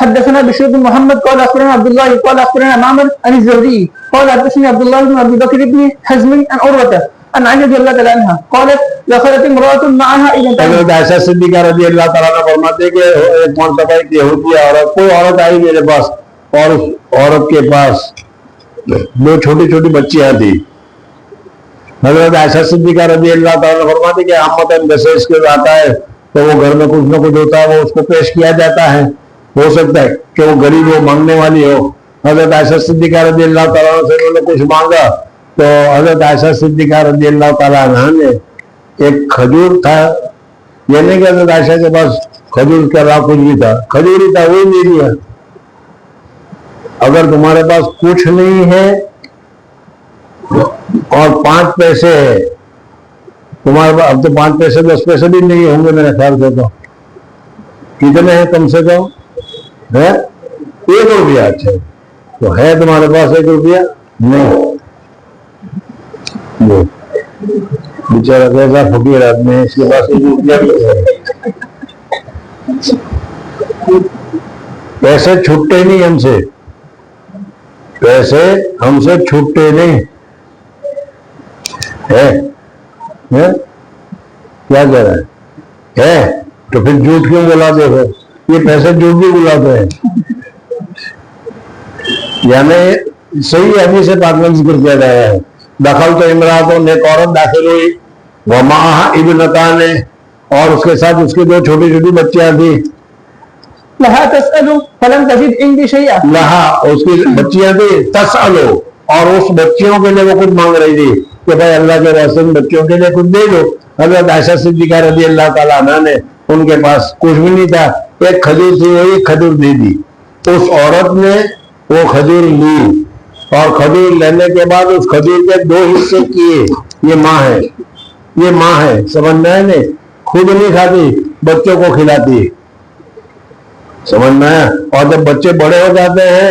حدثنا بشير بن محمد قال اخبرنا عبد الله قال اخبرنا معمر عن الزهري قال حدثني عبد الله بن ابي بكر بن حزم عن عروه عن عائشة رضي الله تعالى عنها قالت دخلت امرأة معها الى حضرت عائشہ صدیقہ رضی اللہ تعالیٰ عنہ فرماتے کہ ایک مرتبہ ایک یہودی عورت، کوئی عورت آئی میرے پاس اور اس عورت کے پاس 2 چھوٹی چھوٹی بچیاں تھی۔ حضرت عائشہ صدیقہ رضی اللہ تعالیٰ عنہ فرماتے کہ عامتاً جیسے اس کے آتا ہے تو وہ گھر میں کچھ نہ کچھ ہوتا ہے، وہ اس کو پیش کیا جاتا ہے، ہو سکتا ہے کہ وہ غریب ہو، مانگنے والی ہو۔ حضرت عائشہ صدیقہ رضی اللہ تعالیٰ عنہ سے انہوں نے کچھ مانگا تو حضرت عائشہ صدیقہ رضی اللہ تعالیٰ عنہ نے ایک کھجور تھا، یہ نہیں کہ حضرت عائشہ کے پاس کھجور کے علاوہ کچھ بھی تھا، کھجور ہی تھا، وہی دے دیا۔ اگر تمہارے پاس کچھ نہیں ہے اور 5 پیسے ہے تمہارے پاس، اب تو 5 پیسے 10 پیسے بھی نہیں ہوں گے میرے خیال سے، تو کتنے ہیں کم سے کم ہے 1 روپیہ، اچھا تو ہے تمہارے پاس 1 روپیہ نہیں، بیچارہ کیسا فقیر آدمی ہے، اس کے پاس 1 روپیہ بھی ہے، پیسے چھٹے نہیں ہم سے، پیسے ہم سے چھٹے نہیں ہے، کیا کہہ رہا ہے تو پھر جھوٹ کیوں بلاتے ہو؟ یہ پیسے جھوٹ بھی بلاتے ہیں، یعنی صحیح حدیث پاک میں ذکر کیا گیا ہے، دخل تو امراۃ، ایک عورت داخل ہوئی، ومعہا ابنتان، اور اس کے ساتھ اس کی 2 چھوٹی چھوٹی بچیاں تھیں، لها تسأل فلم تجد عندي شيئا، لہا اس کی بچیاں تھیں، تسألو، اور اس بچیوں کے لیے وہ کچھ مانگ رہی تھی کہ بھائی اللہ کے راستے میں بچیوں کے لیے کچھ دے دو۔ حضرت عائشہ صدیقہ رضی اللہ تعالیٰ عنہ نے، ان کے پاس کچھ بھی نہیں تھا، ایک کھجور تھی، وہ ایک کھجور دے دی۔ اس عورت نے وہ کھجور لی اور کھجور لینے کے بعد اس کھجور کے 2 حصے کیے، یہ ماں ہے، یہ ماں ہے، سمجھ میں آئے، خود نہیں کھاتی، بچوں کو کھلاتی، سمجھ میں آیا۔ اور جب بچے بڑے ہو جاتے ہیں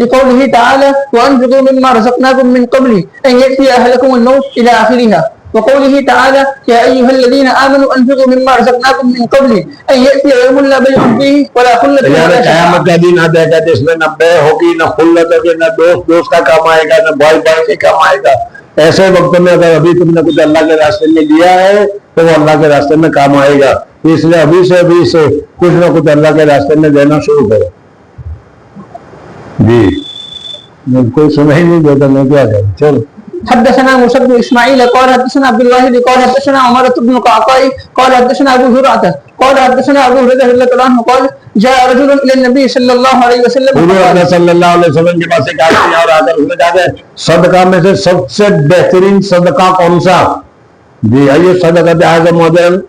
لقوله تعالى وأنفقوا مما رزقناكم من قبل أن يأتي أحدكم الموت إلى آخرها وقوله تعالى يا أيها الذين آمنوا أنفقوا مما رزقناكم من قبل أن يأتي يوم لا بيع فيه ولا خلة ولا قیامت کا دن آ جائے گا جس میں نہ بے ہوگی، نہ خلت ہوگی، نہ دوست کا کام آئے گا، نہ بھائی کے کام آئے گا۔ ایسے وقت میں اگر ابھی تم نے کچھ اللہ کے راستے میں لیا ہے تو وہ اللہ کے راستے میں کام آئے گا، اس لیے ابھی سے کچھ نہ کچھ اللہ کے راستے میں دینا شروع کرو۔ جی کوئی سنا ہی نہیں دیتا، میں کیا کروں، چلو۔ حدثنا موسى بن اسماعيل قال حدثنا عبد الواحد قال حدثنا عمارة بن قعقاع قال حدثنا ابو زرعة قال حدثنا ابو هريرة رضي الله عنه قال جاء رجل الى النبي صلى الله عليه وسلم حضور صلی اللہ علیہ وسلم کے پاس ایک آدمی اور آ کر اس نے کہا صدقہ میں سے سب سے بہترین صدقہ کون سا؟ جی ایو صدقہ اعظم مدن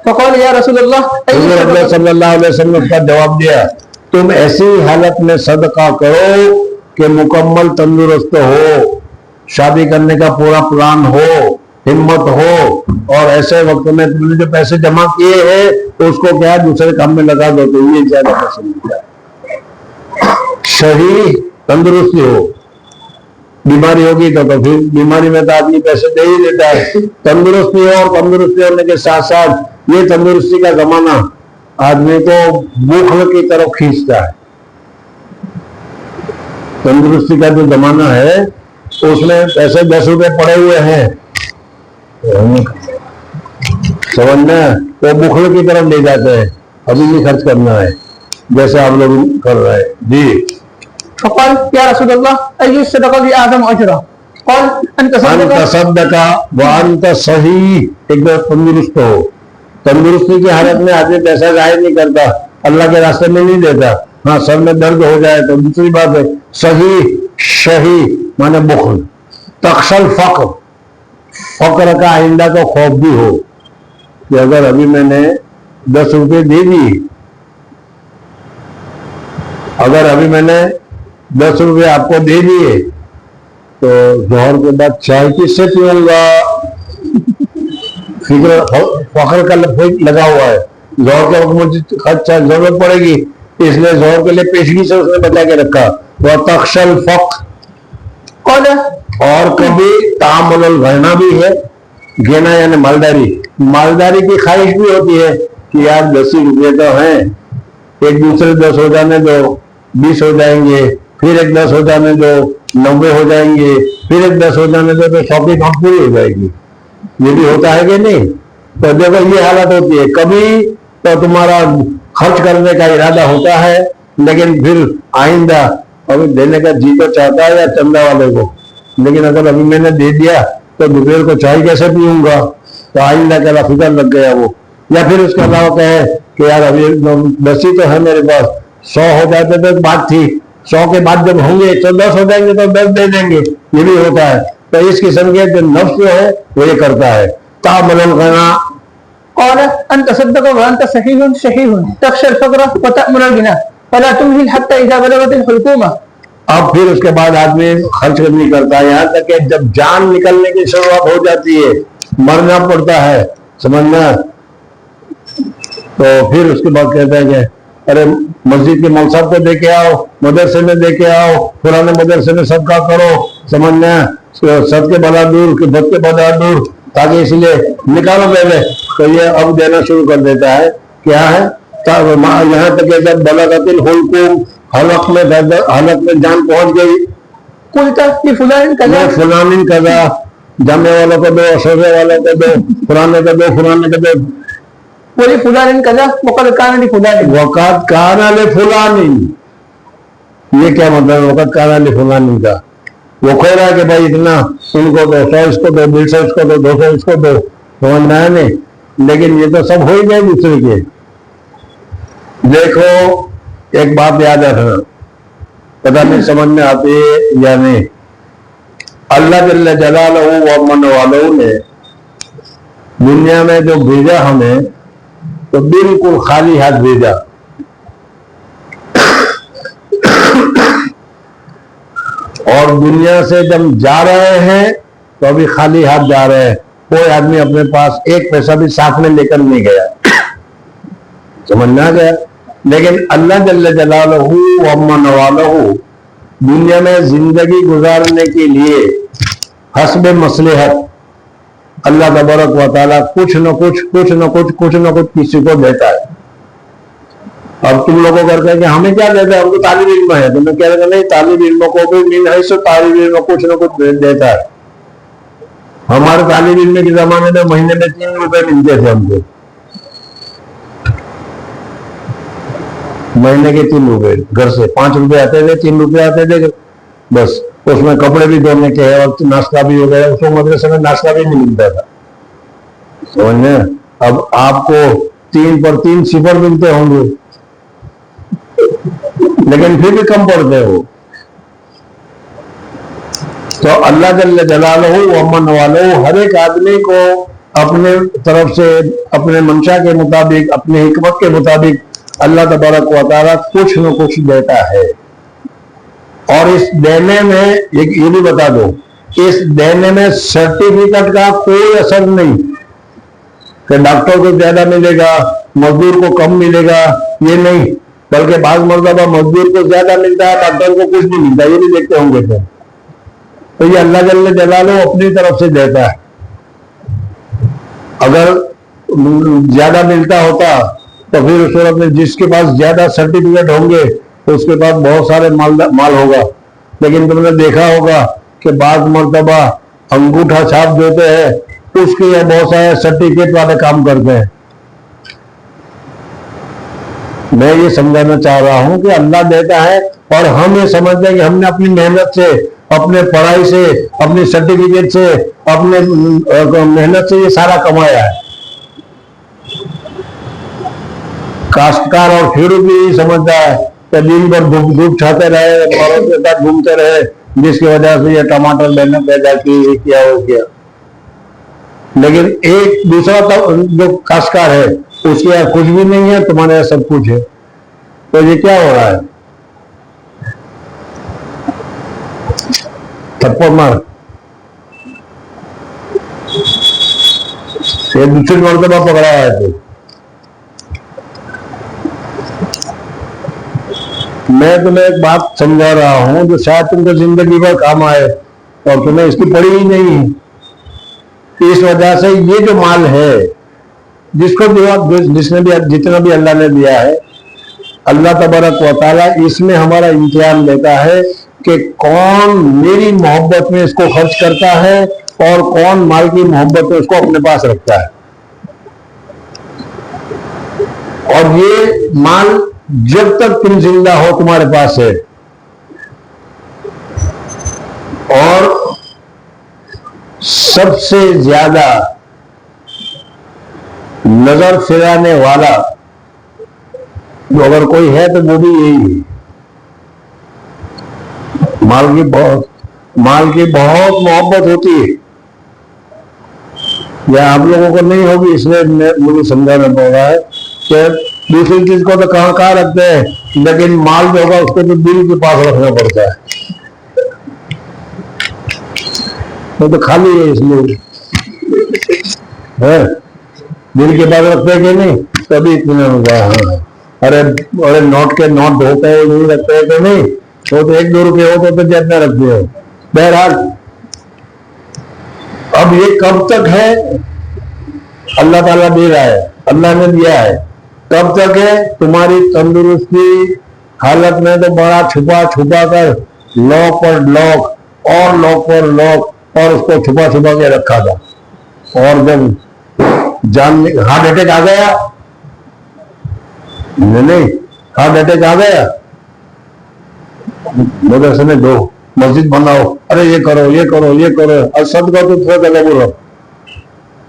فقال یا رسول اللہ حضور صلی اللہ علیہ وسلم نے اس کا جواب دیا تم ایسی حالت میں صدقہ کرو کہ مکمل تندرست ہو، شادی کرنے کا پورا پلان ہو، ہمت ہو، اور ایسے وقت میں تم نے جو پیسے جمع کیے ہیں تو اس کو کیا دوسرے کام میں لگا دو، تو یہ زیادہ پسند ہے۔ صحیح تندرستی ہو، بیماری ہوگی تو پھر بیماری میں تو آدمی پیسے دے ہی دیتا ہے، تندرستی ہو، اور تندرستی ہونے کے ساتھ ساتھ یہ تندرستی کا زمانہ آدمی کو بخل کی طرف کھینچتا ہے۔ تندرستی کا جو زمانہ ہے اس میں پیسے 10 روپے پڑے ہوئے ہیں، سمجھنا وہ بخل کی طرف لے جاتے ہیں، ابھی نہیں خرچ کرنا ہے جیسے آپ لوگ کر رہے ہیں۔ جی فقال یا رسول اللہ ای الصدقہ اعظم اجرا قال انت صدق وانت صحیح، ایک دم تندرست ہو۔ تندرستی کی حالت میں آدمی پیسہ ظاہر نہیں کرتا، اللہ کے راستے میں نہیں دیتا، ہاں سر میں درد ہو جائے تو دوسری بات ہے۔ صحیح شہی مانے بخل، تخشل فقر، فقر کا آئندہ کو خوف بھی ہو کہ اگر ابھی میں نے 10 روپے دے دی، اگر ابھی میں نے 10 روپے آپ کو دے دیے تو ظہر کے بعد چائے کس سے پیوں گا؟ فخر کا لگا ہوا ہے، ظہر کے وقت مجھے خرچہ ضرورت پڑے گی، اس لیے ظہر کے لیے پیشگی سے اس نے بتا کے رکھا۔ وہ تخشل فقر، اور کبھی تعامل الغنا بھی ہے، گینا یعنی مالداری، مالداری کی خواہش بھی ہوتی ہے کہ یار 10 روپے تو ہیں، ایک دوسرے 10 ہو جانے دو، 20 ہو جائیں گے، پھر ایک 10 ہو جانے دو، 90 ہو جائیں گے، پھر ایک 10 ہو جانے دو تو 100 کی کام پوری ہو جائے گی۔ یہ بھی ہوتا ہے کہ نہیں؟ تو دیکھو یہ حالت ہوتی ہے، کبھی تو تمہارا خرچ کرنے کا ارادہ ہوتا ہے لیکن پھر آئندہ ابھی دینے کا جی تو چاہتا ہے یا چندہ والے کو، لیکن اگر ابھی میں نے دے دیا تو دوپہر کو چائے کیسے پیوں گا، تو آئندہ کا فکر لگ گیا وہ۔ یا پھر اس کے علاوہ کہے کہ یار ابھی 10 ہی تو ہے میرے پاس، 100 ہو جاتے تو بات تھی، 100 کے بعد جب ہوں گے تو 10 ہو جائیں گے تو 10 دے دیں گے، یہ بھی ہوتا ہے۔ تو اس قسم کے جو نفس جو ہے وہ یہ کرتا ہے۔ تعامل الغنا قال انت صدق وانت صحیح شحیح تخشى الفقر وتأمل الغنى فلا تمهل حتى اذا بلغت الحلقومة۔ اب پھر اس کے بعد آدمی خرچ نہیں کرتا، یہاں تک کہ جب جان نکلنے کی شروعات ہو جاتی ہے، مرنا پڑتا ہے، سمجھنا، تو پھر اس کے بعد کہتا ہے کہ ارے مسجد کے مول صاحب کو دے کے آؤ، مدرسے میں دے کے آؤ، پرانے مدرسے میں صدقہ کرو، سمجھنا، سب کے بلا دور، بد کے بلا دور، تاکہ اس لیے نکالو پہلے، تو یہ اب دینا شروع کر دیتا ہے۔ کیا ہے؟ یہاں تک کہ جب بلغت الحلقوم، حلق میں جان پہنچ گئی، قلت لفلان كذا فلان کذا، جامع والوں کو دو، شعبے والوں کو دو، پرانے کو دو، پرانے کو دو، ولفلان كذا وقد كان لفلان وقت کان لفلان، یہ کیا مطلب ہے وقت کان لفلان کا؟ وہ کہہ رہا ہے کہ بھائی اتنا ان کو دو، 100 اس کو دو، 150 اس کو دو، 200 اس کو دو، سمجھنا ہے نہیں، لیکن یہ تو سب ہو ہی گئے دوسرے کے۔ دیکھو ایک بات یاد رکھنا، پتہ نہیں سمجھ میں آتی ہے یا نہیں، اللہ جل جلالہ و من والوں نے دنیا میں جو بھیجا ہمیں تو بالکل خالی ہاتھ بھیجا۔ اور دنیا سے جب جا رہے ہیں تو ابھی خالی ہاتھ جا رہے ہیں. کوئی آدمی اپنے پاس ایک پیسہ بھی ساتھ میں لے کر نہیں گیا. سمجھ میں آ گیا. لیکن اللہ جل جلالہ و عما نوالہ دنیا میں زندگی گزارنے کے لیے حسب مصلحت اللہ تبارک و تعالیٰ کچھ نہ کچھ کسی کو دیتا ہے. اب تم لوگوں کرتے ہیں کہ ہمیں کیا دیتا ہے, ہم تو طالب علم ہے. تم نے کہہ رہے نہیں, طالب علموں کو بھی من حیث طالب علم کچھ نہ کچھ دیتا ہے. ہمارے طالب علم کے زمانے میں مہینے میں 3 روپے ملتے تھے ہم کو, مہینے کے 3 روپے. گھر سے 5 روپے آتے تھے, 3 روپے آتے تھے بس. اس میں کپڑے بھی دھونے کے اور ناشتہ بھی ہو گیا. اس کو مدرسے میں ناشتہ بھی نہیں ملتا تھا. سمجھنے. اب آپ کو 3 پر 3 صفر ملتے ہوں گے, لیکن پھر بھی کم پڑتے ہو. تو اللہ جل جلالہ و عما نوالہ ہر ایک آدمی کو اپنے طرف سے اپنے منشا کے مطابق اپنے حکمت کے مطابق اللہ تبارک و تعالیٰ کچھ نہ کچھ دیتا ہے. اور اس دینے میں یہ بھی بتا دو, اس دینے میں سرٹیفکیٹ کا کوئی اثر نہیں کہ ڈاکٹر کو زیادہ ملے گا مزدور کو کم ملے گا, یہ نہیں. بلکہ بعض مرتبہ مزدور کو زیادہ ملتا ہے, ڈاکٹر کو کچھ نہیں ملتا. یہ بھی دیکھتے ہوں گے. تو یہ اللہ جل جلالہ اپنی طرف سے دیتا ہے. اگر زیادہ ملتا ہوتا تو پھر اس صورت میں جس کے پاس زیادہ سرٹیفکیٹ ہوں گے اس کے پاس بہت سارے مال ہوگا. لیکن تم نے دیکھا ہوگا کہ بعض مرتبہ انگوٹھا چھاپ دیتے ہیں, اس کے یہ بہت سارے سرٹیفکیٹ والے کام کرتے ہیں. میں یہ سمجھانا چاہ رہا ہوں کہ اللہ دیتا ہے اور ہم یہ سمجھتے ہیں کہ ہم نے اپنی محنت سے, اپنے پڑھائی سے, اپنی سرٹیفکیٹ سے, اپنے محنت سے یہ سارا کمایا ہے. کاشتکار اور کھیڑو بھی یہی سمجھتا ہے کہ دن بھر دھوپ چھاتے رہے, بڑوں کے ساتھ گھومتے رہے, جس کی وجہ سے یہ ٹماٹر لینے پیدا کی, یہ کیا وہ کیا. لیکن ایک دوسرا جو کاشتکار ہے اس کے یہاں کچھ بھی نہیں ہے, تمہارے یہاں سب کچھ ہے. تو یہ کیا ہو رہا ہے؟ تھپڑ مار. یہ دوسری مرتبہ پکڑا ہے. تو میں تمہیں ایک بات سمجھا رہا ہوں جو شاید تم کو زندگی بھر کام آئے اور تمہیں اس کی پڑی ہی نہیں. اس وجہ سے یہ جو مال ہے جس کو جس نے بھی جتنا بھی اللہ نے دیا ہے, اللہ تبارک و تعالیٰ اس میں ہمارا امتحان لیتا ہے کہ کون میری محبت میں اس کو خرچ کرتا ہے اور کون مال کی محبت میں اس کو اپنے پاس رکھتا ہے. اور یہ مال جب تک تم زندہ ہو تمہارے پاس ہے. اور سب سے زیادہ نظر پھرانے والا جو اگر کوئی ہے تو وہ بھی یہی ہے. مال کی بہت محبت ہوتی ہے. یا آپ لوگوں کو نہیں ہوگی, اس لیے مجھے سمجھانا پڑ رہا ہے کہ دوسری چیز کو تو کہاں رکھتے ہیں, لیکن مال جو ہوگا اس کو تو دل کے پاس رکھنا پڑتا ہے. وہ تو خالی ہے اس لیے دل کے پاس رکھتے کہ نہیں, تبھی اطمینان ہوگا. ارے نوٹ کے نوٹ ہوتے ہیں نہیں رکھتے کہ نہیں, وہ تو 1-2 روپے ہوتے تو جیب میں رکھتے ہو. بہرحال اب یہ کب تک ہے اللہ تعالیٰ دے رہا ہے, اللہ نے دیا ہے. کب تک ہے؟ تمہاری تندرستی حالت میں تو بڑا چھپا کر لاک پر لاک اور لاک پر لاک اور اس کو چھپا کے رکھا تھا. اور جب ہارٹ اٹیک آ گیا, نہیں ہارٹ اٹیک آ گیا, مدرسے میں دو, مسجد بناؤ, ارے یہ کرو, اور سب کا تو تھوڑا جگہ بولو.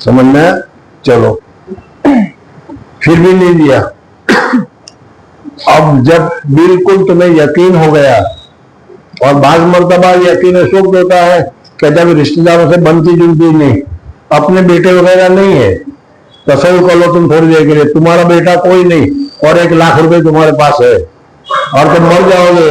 سمجھ میں چلو, پھر بھی نہیں دیا. اب جب بالکل تمہیں یقین ہو گیا, اور بعض مرتبہ یقین اس وقت ہوتا ہے کہ جب رشتے داروں سے بنتی جلتی نہیں, اپنے بیٹے وغیرہ نہیں ہے, تصور کر لو تم تھوڑی دیر کے لیے تمہارا بیٹا کوئی نہیں اور 1 لاکھ روپے تمہارے پاس ہے, اور تم مر جاؤ گے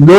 2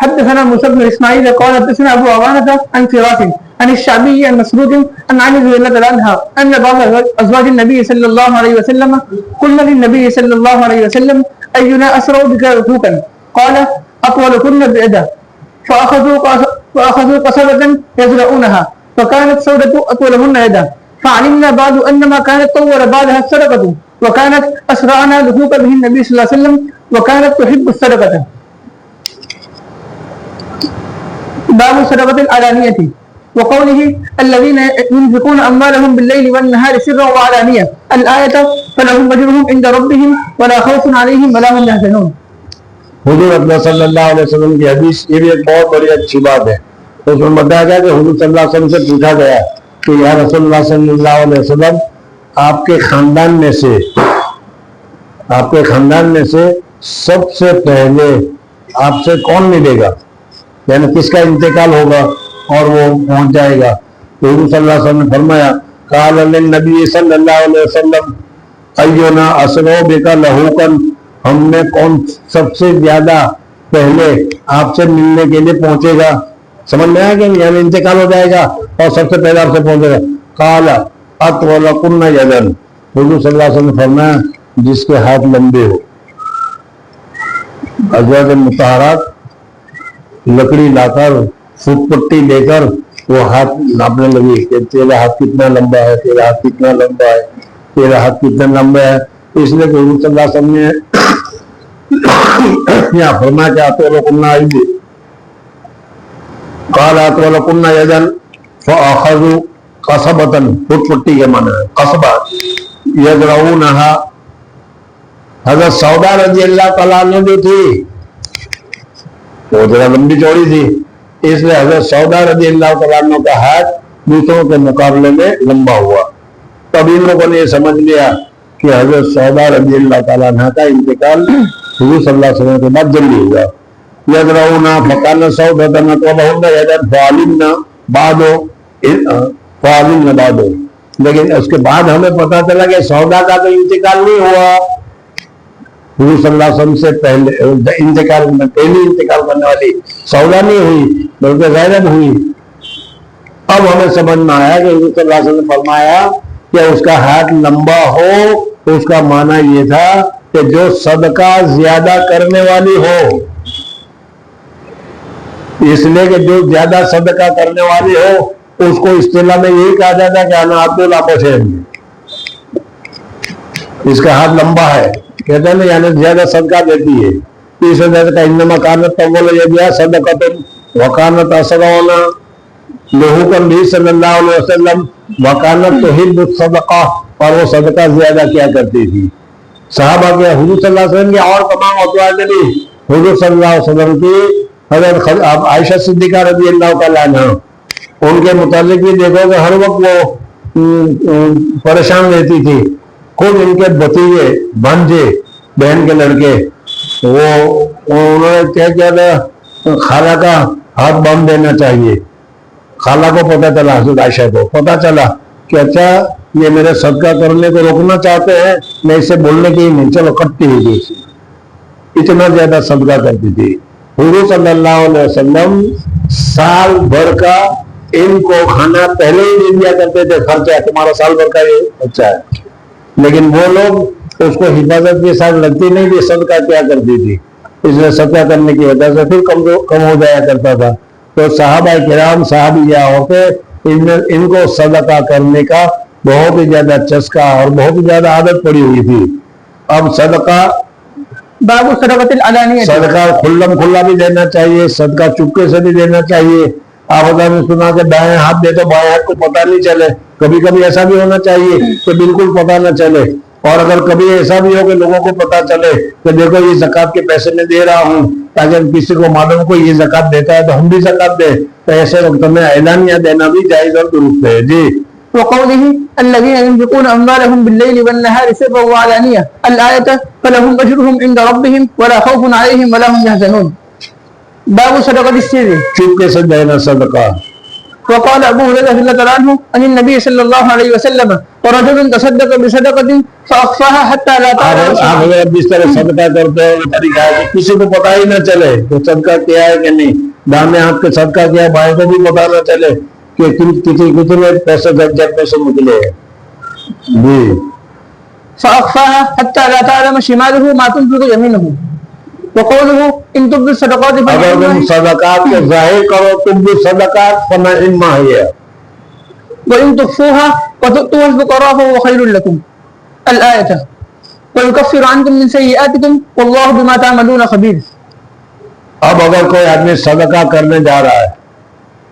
حدثنا موسى بن اسماعيل قال حدثنا ابو عوانة عن فراس عن الشعبي عن مسعود عن علي رضي الله عنها ان بعض ازواج النبي صلى الله عليه وسلم قلنا للنبي صلى الله عليه وسلم اينا اسرع بك ركوبا قال اطولكن بعده فاخذوا قصبة يزرعونها فكانت سودة اطولهن يدا فعلمنا بعد ان ما كانت طول بعدها الصدقة وكانت اسرعنا ركوبا به النبي صلى الله عليه وسلم وكانت تحب الصدقة. باب صدقة العلانية. وقوله الذين ينفقون أموالهم بالليل والنهار سرا وعلانية الآية فلهم أجرهم عند ربهم ولا خوف عليهم ولا هم يحزنون. حضور اکرم صلی اللہ علیہ وسلم کی حدیث یہ بھی ایک بہت بڑی اچھی بات ہے. اس میں بتایا گیا کہ حضور صلی اللہ علیہ وسلم سے پوچھا گیا کہ یا رسول اللہ صلی اللہ علیہ وسلم آپ کے خاندان میں سے سب سے پہلے آپ سے کون ملے گا, یعنی کس کا انتقال ہوگا اور وہ پہنچ جائے گا. تو حضور صلی اللہ علیہ وسلم نے فرمایا قال للنبی صلی اللہ علیہ وسلم اینا اسرع بک لحوقا, ہم میں کون سب سے زیادہ پہلے آپ سے ملنے کے لیے پہنچے گا. سمجھ میں آیا کہ یعنی انتقال ہو جائے گا اور سب سے پہلے آپ سے پہنچے گا. قال اطولکن یدن, حضور صلی اللہ علیہ وسلم نے فرمایا جس کے ہاتھ لمبے ہو. حضرت مطہرات لکڑی لا کر فٹ پٹی لے کر وہ ہاتھ ناپنے لگی کہ تیرا ہاتھ کتنا لمبا ہے, تیرا ہاتھ کتنا لمبا ہے, تیرا ہاتھ کتنا لمبا ہے. اس لیے کہ حضور صلی اللہ علیہ وسلم نے یہاں فرمایا کہ اطولکن ایدی قال اطولکن یدن فاخذوا قصبۃ, فٹ پٹی کے معنی ہے قصبہ, یزرعونها. حضرت سودا رضی اللہ تعالیٰ عنہ جو تھی وہ ذرا لمبی چوڑی تھی, اس لیے حضرت سودا رضی اللہ تعالیٰ عنہ کا ہاتھ دوسروں کے مقابلے میں لمبا ہوا. تب ان لوگوں نے یہ سمجھ لیا کہ حضرت سودا رضی اللہ تعالیٰ عنہ کا انتقال حضور صلی اللہ علیہ وسلم کے بعد جلدی ہوا. یدرعونا فکان سودۃ ولہن یدن فعلمن بعد. لیکن اس کے بعد ہمیں پتا چلا کہ سودا کا تو انتقال نہیں ہوا, حضور صلی اللہ علیہ وسلم سے پہلے پہلی انتقال کرنے والی سودا نہیں ہوئی بلکہ زینب ہوئی. اب ہمیں سمجھ میں آیا کہ حضور صلی اللہ علیہ وسلم نے فرمایا کہ اس کا ہاتھ لمبا ہو, اس کا معنی یہ تھا کہ جو صدقہ زیادہ کرنے والی ہو. اس لیے کہ جو زیادہ صدقہ کرنے والی ہو اس کو اصطلاح میں یہی کہا جاتا ہے کہ انا عبد العباس ہے, اس کا ہاتھ لمبا ہے, کہتے ہیں نا, یعنی زیادہ صدقہ دیتی ہے. اس وجہ سے انما کانت اول یدیھا صدقۃ وکانت اسرعنا لہو نبی صلی اللہ علیہ وسلم وکانت تحب الصدقہ, اور وہ صدقہ زیادہ کیا کرتی تھی. صحابہ کے حضور صلی اللہ علیہ وسلم کی اور تمام ازواج نے بھی حضور صلی اللہ علیہ وسلم کی حضرت عائشہ صدیقہ رضی اللہ تعالیٰ عنہ ان کے متعلق بھی دیکھو کہ ہر وقت وہ پریشان رہتی تھی. خود ان کے بھتیجے بھانجے بہن کے لڑکے وہ انہوں نے کیا کیا تھا, خالہ کا ہاتھ باندھ دینا چاہیے. خالہ کو پتہ چلا, حضرت عائشہ کو پتہ چلا کہ اچھا یہ میرے صدقہ کرنے کو روکنا چاہتے ہیں, میں اسے بولنے کی نہیں, چلو کٹتی ہوئی تھی. اتنا زیادہ صدقہ کرتی تھی. حضور صلی اللہ علیہ وسلم سال بھر کا ان کو کھانا پہلے ہی دے دیا کرتے تھے, خرچہ تمہارا سال بھر کا یہ خرچہ ہے. لیکن وہ لوگ اس کو حفاظت کے ساتھ لگتی نہیں تھی, صدقہ کیا کرتی تھی. اس لیے صدقہ کرنے کی وجہ سے پھر کم ہو جایا کرتا تھا. تو صحابہ کرام صحابیہ عورتیں ان کو صدقہ کرنے کا بہت ہی زیادہ چسکا اور بہت ہی زیادہ عادت پڑی ہوئی تھی. اب صدقہ باب صدقۃ العلانیہ, صدقہ کھلم کھلا بھی دینا چاہیے, صدقہ چپکے سے بھی دینا چاہیے. آپ حضرت نے سنا کہ دائیں ہاتھ دے تو بائیں ہاتھ کو پتہ نہیں چلے. کبھی کبھی ایسا بھی ہونا چاہیے کہ بالکل پتہ نہ چلے, اور اگر کبھی ایسا بھی ہو کہ لوگوں کو پتہ چلے کہ دیکھو یہ زکوٰۃ کے پیسے میں دے رہا ہوں, تاکہ کسی کو معلوم کو یہ زکوٰۃ دیتا ہے تو ہم بھی زکوٰۃ دیں, تو ایسے وقت میں اعلانیہ دینا بھی جائز اور درست ہے. جی. وقوله الذين ينفقون أموالهم بالليل والنهار سرا وعلانية الآية فلهم أجرهم عند ربهم ولا خوف عليهم ولا هم يحزنون. باب صدقة السر, چپکے سے دینا صدقہ. وقال أبو هريرة رضي الله عنه عن النبي صلى الله عليه وسلم ورجل تصدق بصدقة فأخفاها حتى لا تعلم. آپ اگر جس طرح صدقہ کرتے ہیں طریقہ ہے کہ کسی کو پتہ ہی نہ چلے کہ صدقہ کیا ہے کہ نہیں. دانے ہاتھ کے صدقہ کیا ہے, بائیں کو بھی پتہ نہ چلے کہ کتنے پیسے جب پیسے نکلے ہیں. جی. فأخفاها حتى لا تعلم شماله ما تنفق يمينه. وقوله ان تبدوا الصدقات اگر تم صدقات کو ظاہر کرو, تبدوا الصدقات فنعما هي وان تخفوها وتؤتوها الفقراء فهو خير لكم. الآية ويكفر عنكم من سيئاتكم والله بما تعملون خبير. اب اگر کوئی آدمی صدقہ کرنے جا رہا ہے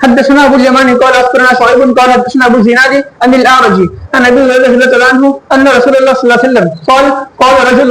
حدثنا ابو اليمان قال اخبرنا شعيب قال حدثنا ابو زناد عن الاعرج عن ابي هريره رضي الله عنه ان رسول الله صلى الله عليه وسلم قال رجل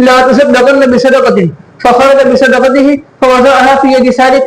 لا تصدقن بصدقه فخرج بصدقته فوضعها في يد سارق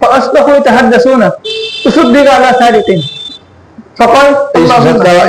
فاصبحوا يتحدثون تصدق على سارق فقال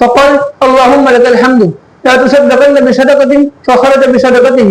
فقال اللهم لك الحمد لا تصدقن بصدقه فخرج بصدقته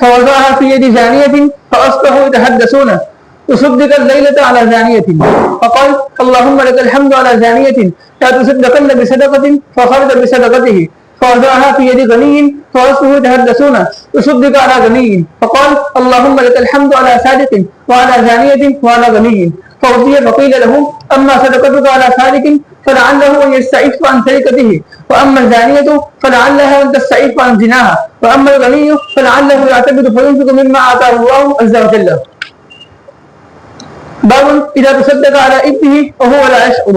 فوضعها في يد زانيه فاصبحوا يتحدثون تصدق الليله على زانيه فقال اللهم لك الحمد على زانيه لا تصدقن بصدقه فخرج بصدقته فوضعها في يد غني فاصبحوا يتحدثون تصدق على غني فقال اللهم لك الحمد على صادق وعلى زانيه وعلى غني فأوتي فقيل له أما صدقتك على سارق فلعله أن يستعف عن سرقته وأما الزانية فلعلها أن تستعف عن زناها وأما الغني فلعله يعتبر فينفق مما آتاه الله عز وجل. باب إذا تصدق على ابنه وهو لا يشعر.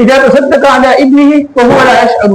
إذا تصدق على ابنه وهو لا يشعر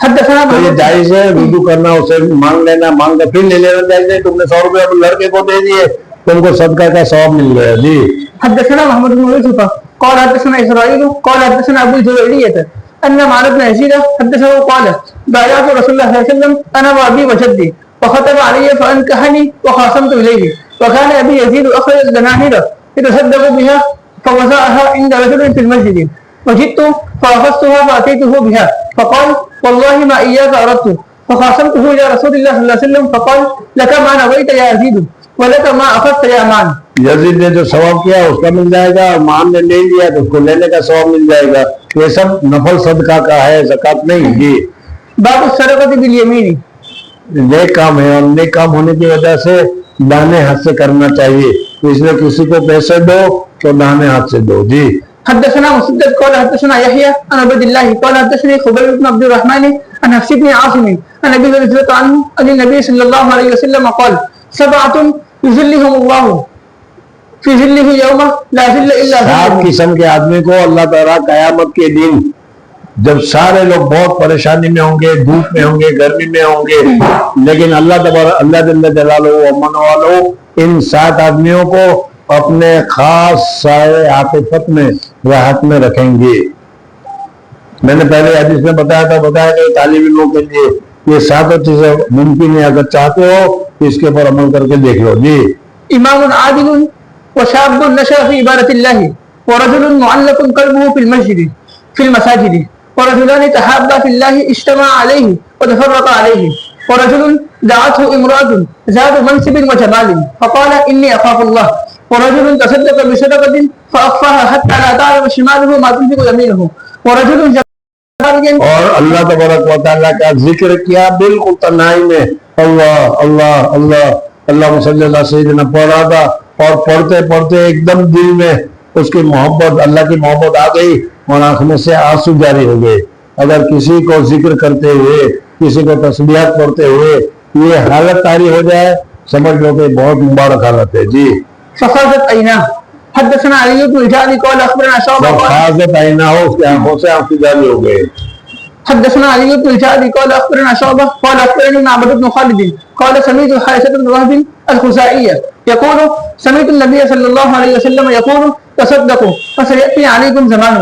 حدثنا تو یہ محمد جائز ہے وضو کرنا, اسے مانگ لینا, مانگ کر پھر لے لینا جائز ہے. تم نے 100 روپے اپنے لڑکے کو دے دیے, تم کو صدقہ کا ثواب مل گیا. جی حدثنا محمد بن يوسف قال حدثنا اسرائيل قال حدثنا ابو الجويرية ان معاذ بن يزيد حدثه قال بايعت رسول الله صلى الله عليه وسلم انا وابي وجدي وخطب علي فانكحني وخاصمت اليه وكان ابي يزيد اخرج الدنانير يتصدق بها فوزعها عند رجل في المسجد وجدت فاخذتها فاتيته بها فقال والله ما اياك اردت فخاصمته الى رسول الله صلى الله عليه وسلم فقال لك ما نويت يا يزيد ولك ما اخذت يا مان. یزید نے جو ثواب کیا اس کا مل جائے گا, اور مان نے لے لیا تو اس کو لینے کا ثواب مل جائے گا. یہ سب نفل صدقہ کا ہے, زکات نہیں. جی باب الصدقة بالیمین. نیک کام ہے, اور نیک کام ہونے کی وجہ سے دانے ہاتھ سے کرنا چاہیے. اس لیے کسی کو پیسے دو تو دانے ہاتھ سے دو. جی حدثنا مسدد قال حدثنا يحيى عن عبد الله قال حدثني خبيب بن عبد الرحمن عن حفص بن عاصم عن ابي هريره عنه ان النبي صلى الله عليه وسلم قال سبعة يظلهم الله في ظله يوم لا ظل الا سات ظله. قسم کے آدمی کو اللہ تعالیٰ قیامت کے دن, جب سارے لوگ بہت پریشانی میں ہوں گے, دھوپ میں ہوں گے, گرمی میں ہوں گے, لیکن اللہ جل جلالہ و من والو ان 7 آدمیوں کو اپنے خاص سائے عاطفت میں راحت میں رکھیں گے. میں نے پہلے حدیث میں بتایا کہ طالب علموں کے لیے یہ 7 چیزیں ممکن ہے, اگر چاہتے ہو اس کے اوپر عمل کر کے دیکھ لو. جی امام عادل وشاب نشأ في عبادة الله ورجل معلق قلبه في المساجد ورجلان تحابا في الله اجتمع عليه وتفرق عليه ورجل دعته امرأة ذات منصب وجمال فقال إني أخاف الله ورجل تصدق بصدقة فأخفاها حتى لا تعلم شماله ما تنفق يمينه ورجل اور اللہ تبارک و تعالیٰ کا ذکر کیا بالکل تنہائی میں, اللہ اللہ اللہ اللہ صلی اللہ سیدنا پڑھ رہا تھا, اور پڑھتے پڑھتے ایک دم دل میں اس کی محبت, اللہ کی محبت آ گئی اور آنکھ میں سے آنسو جاری ہو گئے. اگر کسی کو ذکر کرتے ہوئے, کسی کو تسبیحات پڑھتے ہوئے یہ حالت طاری ہو جائے, سمجھ لو کہ بہت مبارک حالت ہے. جی فخرجت عيناه. حدثنا علي بن الجعد قال اخبرنا شعبة جب خاصت آئینہ ہو اس کے آنکھوں سے آنسو جاری ہو گئے. حدثنا علي بن الجعد قال اخبرنا شعبة قال اخبرني معبد بن خالد قال سمعت حارثة بن وهب الخزاعي يقول سمعت النبي صلى الله عليه وسلم يقول تصدقوا فسيأتي عليكم زمان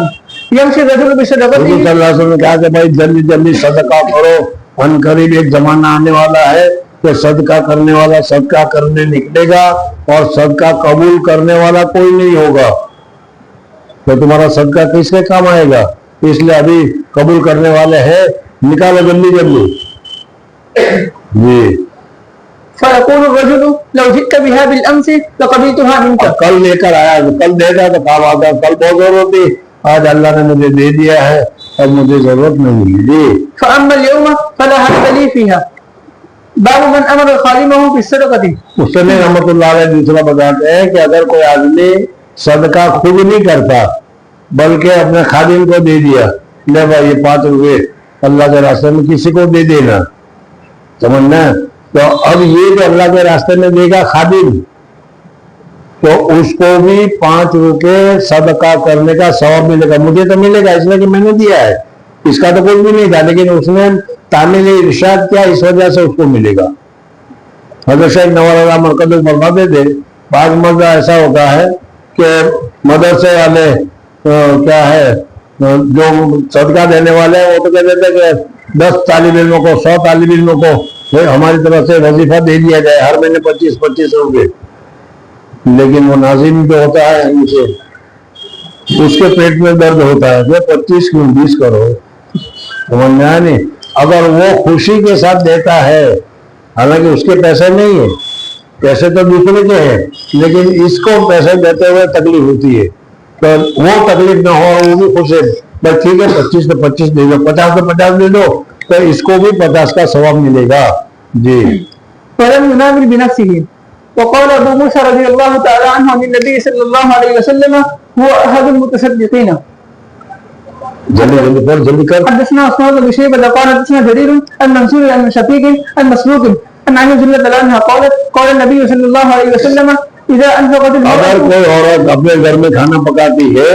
يمشي الرجل بصدقته. صلی اللہ علیہ وسلم نے کہا کہ بھائی جلدی جلدی صدقہ کرو, ان قریب ایک زمانہ آنے والا ہے کہ صدقہ کرنے والا صدقہ کرنے نکلے گا اور صدقہ قبول کرنے والا کوئی نہیں ہوگا. تو تمہارا صدقہ کس کے کام آئے گا؟ اس لیے ابھی قبول کرنے والے ہیں, نکالو جلدی جلدی. جی فيقول الرجل لو جئت بها بالامس لقبلتها منك. کل لے کر آیا, کل دے گا تو کام آتا, کل بہت ضرورت تھی, آج اللہ نے مجھے دے دیا ہے, اب مجھے ضرورت نہیں. جی فاما اليوم فلا حد لي فيها. باب من امر خادمه بالصدقه. اس نے رحمت اللہ علیہ دوسرا بتاتے ہیں کہ اگر کوئی آدمی صدقہ خود نہیں کرتا بلکہ اپنے خادم کو دے دیا, لے بھائی یہ 5 روپے اللہ کے راستے میں کسی کو دے دینا, سمجھنا. تو اب یہ جو اللہ کے راستے میں دے گا خادم, تو اس کو بھی 5 روپے صدقہ کرنے کا ثواب ملے گا. مجھے تو ملے گا اس لیے کہ میں نے دیا ہے, اس کا تو کوئی بھی نہیں تھا, لیکن اس نے تعمیل ارشاد کیا, اس وجہ سے اس کو ملے گا. حضرت شیخ نور اللہ مرکز فرماتے تھے بعض مرضہ ایسا ہوتا ہے کہ مدرسے والے کیا ہے جو صدقہ دینے والے ہیں وہ تو کہتے تھے کہ 10 طالب علموں کو 100 طالب علموں کو ہماری طرف سے وظیفہ دے دیا جائے, ہر مہینے 25-25 روپے. لیکن وہ ناظرین جو ہوتا ہے ان سے اس کے پیٹ میں درد ہوتا ہے, جو 25 کیوں 20 کرو, سمجھنا نہیں. اگر وہ خوشی کے ساتھ دیتا ہے, حالانکہ اس کے پیسے نہیں ہیں, پیسے تو دوسرے کے ہیں, لیکن اس کو پیسے دیتے ہوئے تکلیف ہوتی ہے, تو وہ تکلیف نہ ہو, وہ بھی خوش ہے, بس ٹھیک ہے 25 تو 25 دے دو, 50 تو 50 دے دو, تو اس کو بھی 50 کا ثواب ملے گا. جی فلم ينامل بنفسه. وقال ابو موسى رضي الله تعالى عنه عن النبي صلى الله عليه وسلم هو احد المتصدقين. جلدی جلدی کر. حدثنا عثمان بن شيبة قال حدثنا جرير عن منصور عن شقيق عن مسروق عن عائشة رضي الله عنها قالت قال النبي صلى الله عليه وسلم اذا انفقت اگر المرأة. کوئی عورت اپنے گھر میں کھانا پکاتی ہے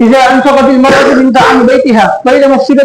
إذا أنفقت المرأة من طعام بيتها غير مفسدة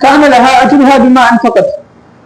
كان لها أجرها بما أنفقت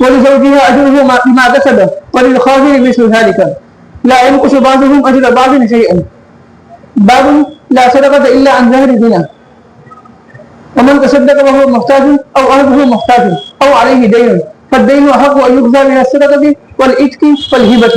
ولزوجها أجره بما كسب وللخازن مثل ذلك لا ينقص بعضهم أجر بعض شيئا. باب لا صدقة إلا عن ظهر غنى ومن تصدق وهو محتاج أو أهله محتاج أو عليه دين فالدين أحق أن يقضى من الصدقة والعتق والهبة.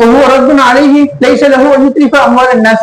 وهو رد عليه ليس له أن يتلف أموال الناس.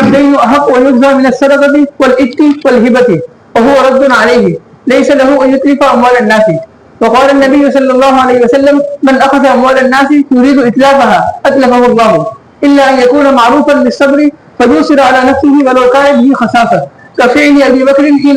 الدين أحق أن يقضى من الصدقة والعتق والهبة وهو رد عليه ليس له أن يتلف أموال الناس. وقال النبي صلى الله عليه وسلم من أخذ أموال الناس يريد إتلافها أتلفه الله إلا أن يكون معروفا بالصبر فيوصل على نفسه ولو كانت به خساسة كفعل أبي بكر حين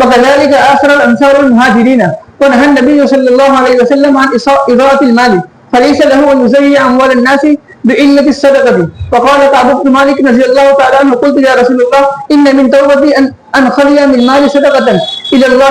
وكذلك آخر الأنصار المهاجرين ونهى النبي صلى الله عليه وسلم عن إضاعة المال فليس له أن يزيع أموال الناس بإلة الصدقة. وقال كعب بن مالك رضي الله تعالى عنه قلت يا رسول الله إن من توبتي أن أنخلي من مال صدقة إلى الله.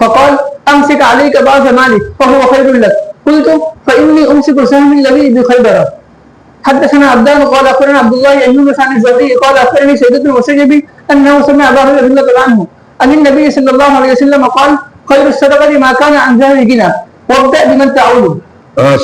فقال أمسك عليك بعض مالك فهو خير لك. قلت فإني أمسك سهم الذي بخيبر. حدثنا عبدان قال أخبرنا عبد الله أيوب عن الزهري قال أخبرني سيد بن المسيب أنه سمع أبا هريرة رضي الله عنه عن النبي صلى الله عليه وسلم قال خير الصدقة ما كان عن ظهر غنى وابدأ بمن تعول.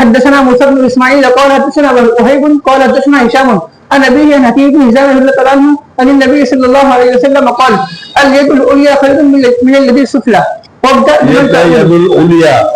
حدثنا موسى بن اسماعيل قال حدثنا وهيب قال حدثنا هشام عن ابيه عن حكيم بن هشام رضي الله عنه عن النبي صلى الله عليه وسلم قال اليد العليا خير من اليد السفلى وابدا بمن تعول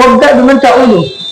وابدا بمن تعول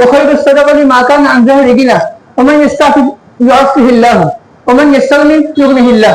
وخير الصدقه ما كان عن ظهر غنى ومن يستعفف يعفه الله ومن يستغني يغنه الله.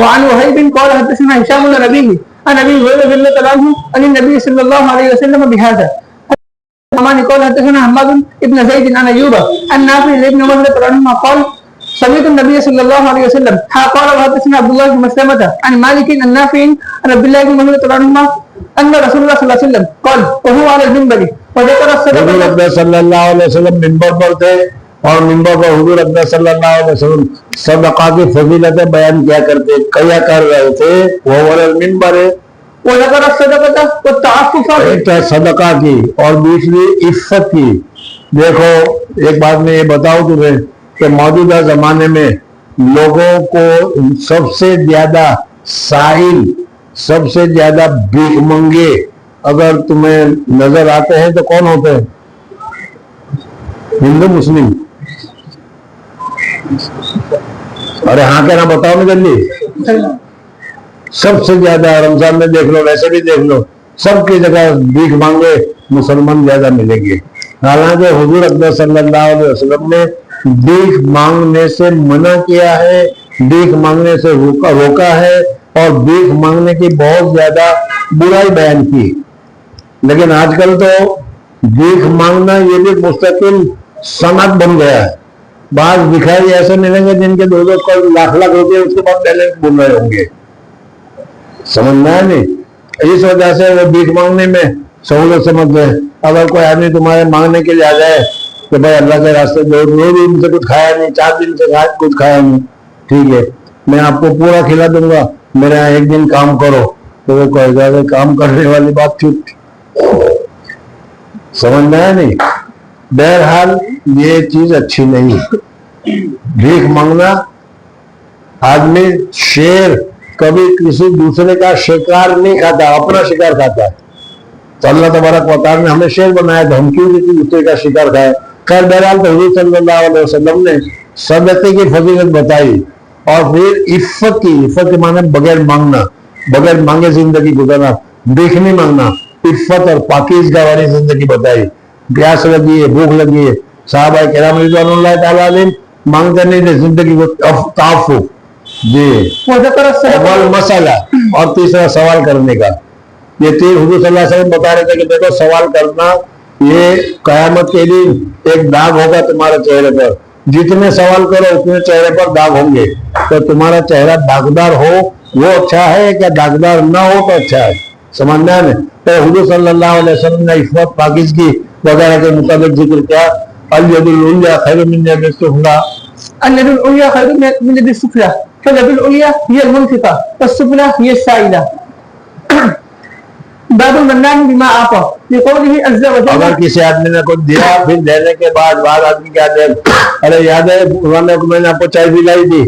وعن وهيب قال حدثنا هشام بن ابي عن ابي هريره رضي الله عنه عن النبي صلى الله عليه وسلم بهذا الرحمن قال حدثنا حماد بن زيد عن ايوب عن نافع بن عمر رضي الله عنهما قال سمعت النبي صلى الله عليه وسلم قال وحدثنا عبد الله بن مسلمة عن مالك عن نافع عن عبد الله بن عمر رضي الله عنهما ان رسول الله صلى الله عليه وسلم قال وهو على المنبر وذكر حضور الصدقة صلی اللہ علیہ وسلم منبر پر تھے اور منبر پر حضور اکبر صلی اللہ علیہ وسلم صدقہ کی فضیلتیں بیان کیا کرتے کیا کر رہے تھے وہ علی المنبر ہے وذكر الصدقة والتعفف ایک تو صدقہ کی اور دوسری عفت کی. دیکھو ایک بات میں یہ بتاؤں تمہیں کہ موجودہ زمانے میں لوگوں کو سب سے زیادہ سائل سب سے زیادہ بھیک منگے اگر تمہیں نظر آتے ہیں تو کون ہوتے ہیں؟ ہندو مسلم. ارے ہاں کہنا بتاؤ نا جلدی. سب سے زیادہ رمضان میں دیکھ لو ویسے بھی دیکھ لو سب کی جگہ بھیک مانگے مسلمان زیادہ ملیں گے. حالانکہ حضور اکبر صلی اللہ علیہ وسلم نے بھیک مانگنے سے منع کیا ہے بھیک مانگنے سے روکا ہے اور بھیک مانگنے کی بہت زیادہ برائی بیان کی. لیکن آج کل تو بھیک مانگنا یہ بھی مستقل صنعت بن گیا ہے. بعض بھکاری ایسے ملیں گے جن کے دو لاکھ روپے اس کے بعد پہلے بول رہے ہوں گے. سمجھنا ہے نہیں. اس وجہ سے وہ بھیک مانگنے میں سہولت سمجھتے ہیں. اگر کوئی آدمی تمہارے مانگنے کے لیے آ جائے کہ بھائی اللہ کے راستے جو دن سے کچھ کھایا نہیں 4 دن سے کچھ کھایا نہیں ٹھیک ہے میں آپ کو پورا کھلا دوں گا میرے یہاں ایک دن کام کرو تو وہ کہے گا کہ کام کرنے والی بات چھوٹ. سمجھنا ہے نہیں. بہرحال یہ چیز اچھی نہیں. بھیک مانگنا آدمی شیر کبھی کسی دوسرے کا شکار نہیں کھاتا اپنا شکار کھاتا ہے. تو اللہ تبارک و تعالیٰ نے ہمیں شیر بنایا تو ہم کیوں کسی دوسرے کا شکار کھائے. خیر بہرحال تو حضور صلی اللہ علیہ وسلم نے صدقے کی فضیلت بتائی اور پھر عفت کے معنی بغیر مانگنا بغیر مانگے زندگی گزارنا بھیک نہیں مانگنا عفت اور پاکیزگی والی زندگی بتائی. پیاس لگی ہے بھوک لگی ہے صحابہ کرام رضوان اللہ تعالیٰ علیہ مانگتے نہیں تھے زندگی کو تعفف جی اول مسئلہ اور تیسرا سوال کرنے کا. یہ تین حضور صلی اللہ علیہ وسلم بتا رہے تھے کہ دیکھو سوال کرنا یہ قیامت کے لیے ایک داغ ہوگا تمہارے چہرے پر. جتنے سوال کرو اتنے چہرے پر داغ ہوں گے. تو تمہارا چہرہ داغدار ہو وہ اچھا ہے کیا داغدار نہ ہو تو اچھا ہے. سمجھنا ہے. تو حضور صلی اللہ علیہ وسلم نے عفت پاکیزگی وغیرہ کے مطابق ذکر کیا. الید العلیٰ خیر من ید السفلیٰ الید العلیٰ خیر من ید السفلیٰ فالید العلیٰ ہی المنفقہ والسفلیٰ ہی السائلہ. باب المنان بما آتا لقوله عز وجل. اگر کسی آدمی نے کچھ دیا پھر دینے کے بعد آدمی کیا دے ارے یاد ہے میں نے آپ کو چائے پلائی تھی.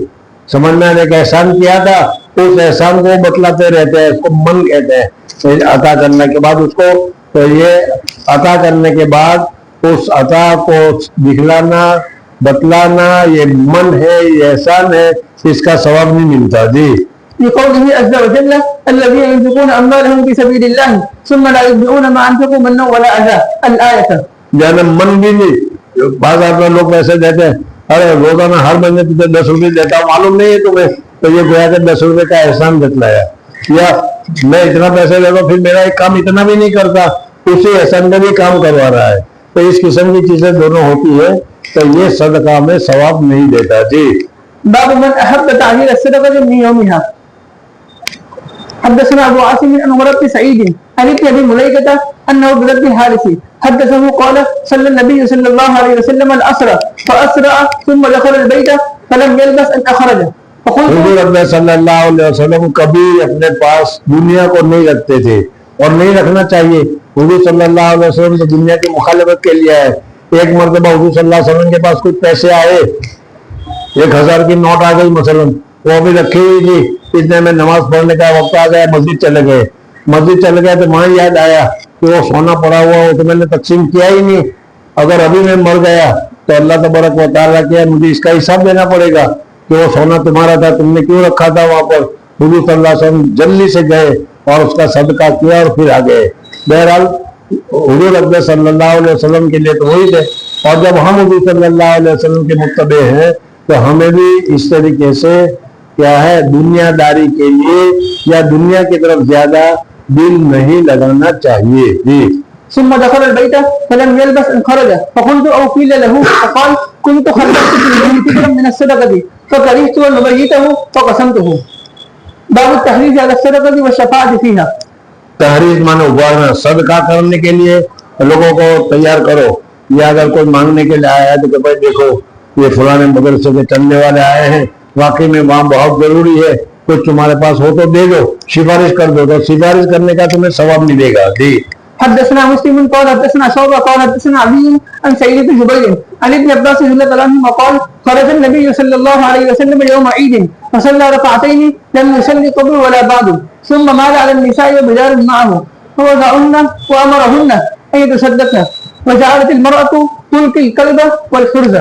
سمجھنا ہے کہ احسان کیا تھا اس احسان کو بتلاتے رہتے ہیں اس کو من کہتے ہیں. عطا کرنے کے بعد اس کو تو یہ عطا کرنے کے بعد اس عطا کو دکھلانا بتلانا یہ من ہے یہ احسان ہے اس کا ثواب نہیں ملتا. جی لقوله عز وجل الذين ينفقون اموالهم في سبيل الله ثم لا يتبعون ما انفقوا منا ولا اذى الايه. جانا من بھی نہیں. بعض آدمی لوگ ویسے دیتے ہیں ارے روزانہ ہر مہینے تجھے 10 روپے دیتا ہوں معلوم نہیں ہے تمہیں تو یہ گویا کہ 10 روپے کا احسان بتلایا یا میں اتنا پیسے دیتا ہوں پھر میرا ایک کام اتنا بھی نہیں کرتا اسی احسان کا بھی کام کروا رہا ہے. تو اس قسم کی چیزیں دونوں ہوتی ہے تو یہ صدقہ میں ثواب نہیں دیتا. جی باب من احب تعجيل الصدقه من يومها. حدثنا ابو عاصم عن عمر بن سعيد عن ابي مليكه انه بن الحارث حدثه قال صلى النبي صلى الله عليه وسلم الاسرى فاسرع ثم دخل البيت فلم يلبس ان اخرج. حضور اکبر صلی اللہ علیہ وسلم کبھی اپنے پاس دنیا کو نہیں رکھتے تھے اور نہیں رکھنا چاہیے. حضور صلی اللہ علیہ وسلم تو دنیا کی مخالفت کے لیے آئے. ایک مرتبہ حضور صلی اللہ علیہ وسلم کے پاس کچھ پیسے آئے 1000 کی نوٹ آ گئی مثلا وہ بھی رکھی ہوئی تھی. اتنے میں نماز پڑھنے کا وقت آ گیا مسجد چلے گئے تو وہاں یاد آیا کہ وہ سونا پڑا ہوا وہ تو میں نے تقسیم کیا ہی نہیں. اگر ابھی میں مر گیا تو اللہ تبارک و تعالیٰ کیا مجھے اس کا حساب دینا پڑے گا کہ وہ سونا تمہارا تھا تم نے کیوں رکھا تھا وہاں پر. حضور صلی اللہ علیہ وسلم جلدی سے گئے اور اس کا صدقہ کیا اور پھر آ گئے. بہرحال حضور اکبر صلی اللہ علیہ وسلم کے لیے تو وہی تھے اور جب ہم حضور صلی اللہ علیہ وسلم کے متبع ہیں تو ہمیں بھی اس طریقے سے کیا ہے دنیا داری کے لیے یا دنیا کی طرف زیادہ دل نہیں لگانا چاہیے. جی ثم دخل البيت فلم يلبس ان خرج فقلت او قيل له فقال كنت خلقت في البيت فكرا من الصدقه فكرهت ان ابيته فقسمته. باب التحريض على الصدقه والشفاعه فيها. تحریض مانے ابھارنا، صدقہ کرنے کے لیے لوگوں کو تیار کرو. یا اگر کوئی مانگنے کے لیے آیا ہے تو کہ بھائی دیکھو یہ فلانے مدرسے کے چلنے والے آئے ہیں، واقعی میں وہاں بہت ضروری ہے، کچھ تمہارے پاس ہو تو دے دو، سفارش کر دو، تو سفارش کرنے کا تمہیں ثواب ملے گا. جی. حدثنا مسلم قال حدثنا شعبة قال حدثنا علي عن سعيد بن جبير عن ابن عباس رضي الله عنهما قال خرج النبي صلى الله عليه وسلم يوم عيد فصلى ركعتين لم يصلي قبل ولا بعد ثم مال على النساء وبجار معه فوضعهن وامرهن ان يتصدقن وجعلت المرأة تلقي الكلب والخرز.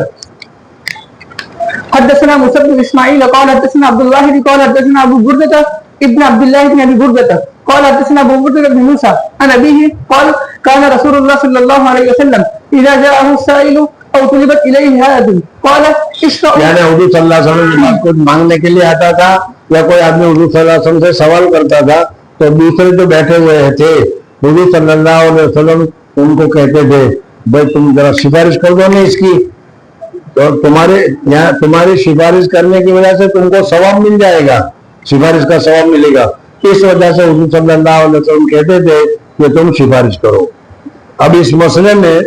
حدثنا موسى بن اسماعيل قال حدثنا عبد الله قال حدثنا ابو بردة ابن عبد الله بن ابي بردة قال حدثنا ابو بردة بن موسى عن ابيه قال كان رسول الله صلى الله عليه وسلم اذا جاءه السائل او طلبت اليه حاجة قال اشفعوا. یعنی حضور صلی اللہ علیہ وسلم کے پاس کچھ مانگنے کے لیے آتا تھا یا کوئی آدمی حضور صلی اللہ علیہ وسلم سے سوال کرتا تھا تو دوسرے جو بیٹھے ہوئے تھے حضور صلی اللہ علیہ وسلم ان کو کہتے تھے بھائی تم ذرا سفارش کر دو نا اس کی، تو تمہاری سفارش کرنے کی وجہ سے تم کو ثواب مل جائے گا، سفارش کا ثواب ملے گا. اس وجہ سے حضور صلی اللہ علیہ وسلم کہتے تھے کہ تم سفارش کرو. اب اس مسئلے میں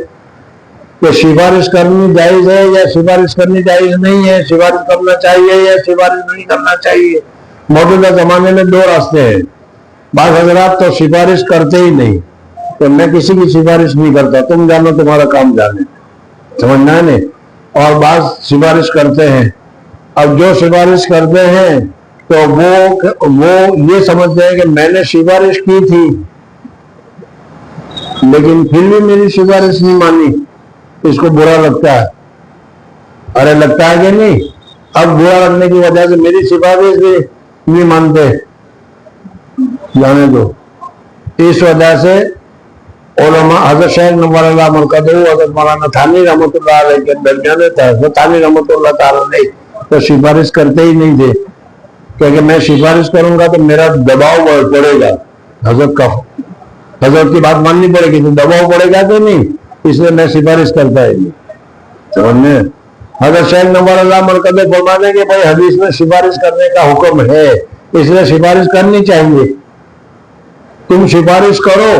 کہ سفارش کرنی جائز ہے یا سفارش کرنی جائز نہیں ہے، سفارش کرنا چاہیے یا سفارش نہیں کرنا چاہیے، موجودہ زمانے میں دو راستے ہیں. بعض حضرات تو سفارش کرتے ہی نہیں، تو میں کسی کی سفارش نہیں کرتا، تم جانو تمہارا کام جانے، سمجھنا ہے نہیں. اور بعض سفارش کرتے ہیں. اب جو سفارش کرتے ہیں تو وہ یہ سمجھتے ہیں کہ میں نے سفارش کی تھی لیکن پھر بھی میری سفارش نہیں مانی، اس کو برا لگتا ہے. ارے لگتا ہے کہ نہیں؟ اب برا لگنے کی وجہ سے میری سفارش بھی نہیں مانتے، جانے دو. اس وجہ سے علماء حضرت شیخ نور اللہ مرکز حضرت مولانا تھانی رحمۃ اللہ علیہ کے درمیان تھا، تھانی رحمۃ اللہ تعالیٰ نے تو سفارش کرتے ہی نہیں تھے، کیونکہ میں سفارش کروں گا تو میرا دباؤ پڑے گا، حضرت کی بات ماننی پڑے گی تو دباؤ پڑے گا تو نہیں، اس لیے میں سفارش کرتا ہی نہیں. سمجھنے حضرت شیخ نور اللہ مرکز فرماتے کہ بھائی حدیث میں سفارش کرنے کا حکم ہے، اس لیے سفارش کرنی چاہیے. تم سفارش کرو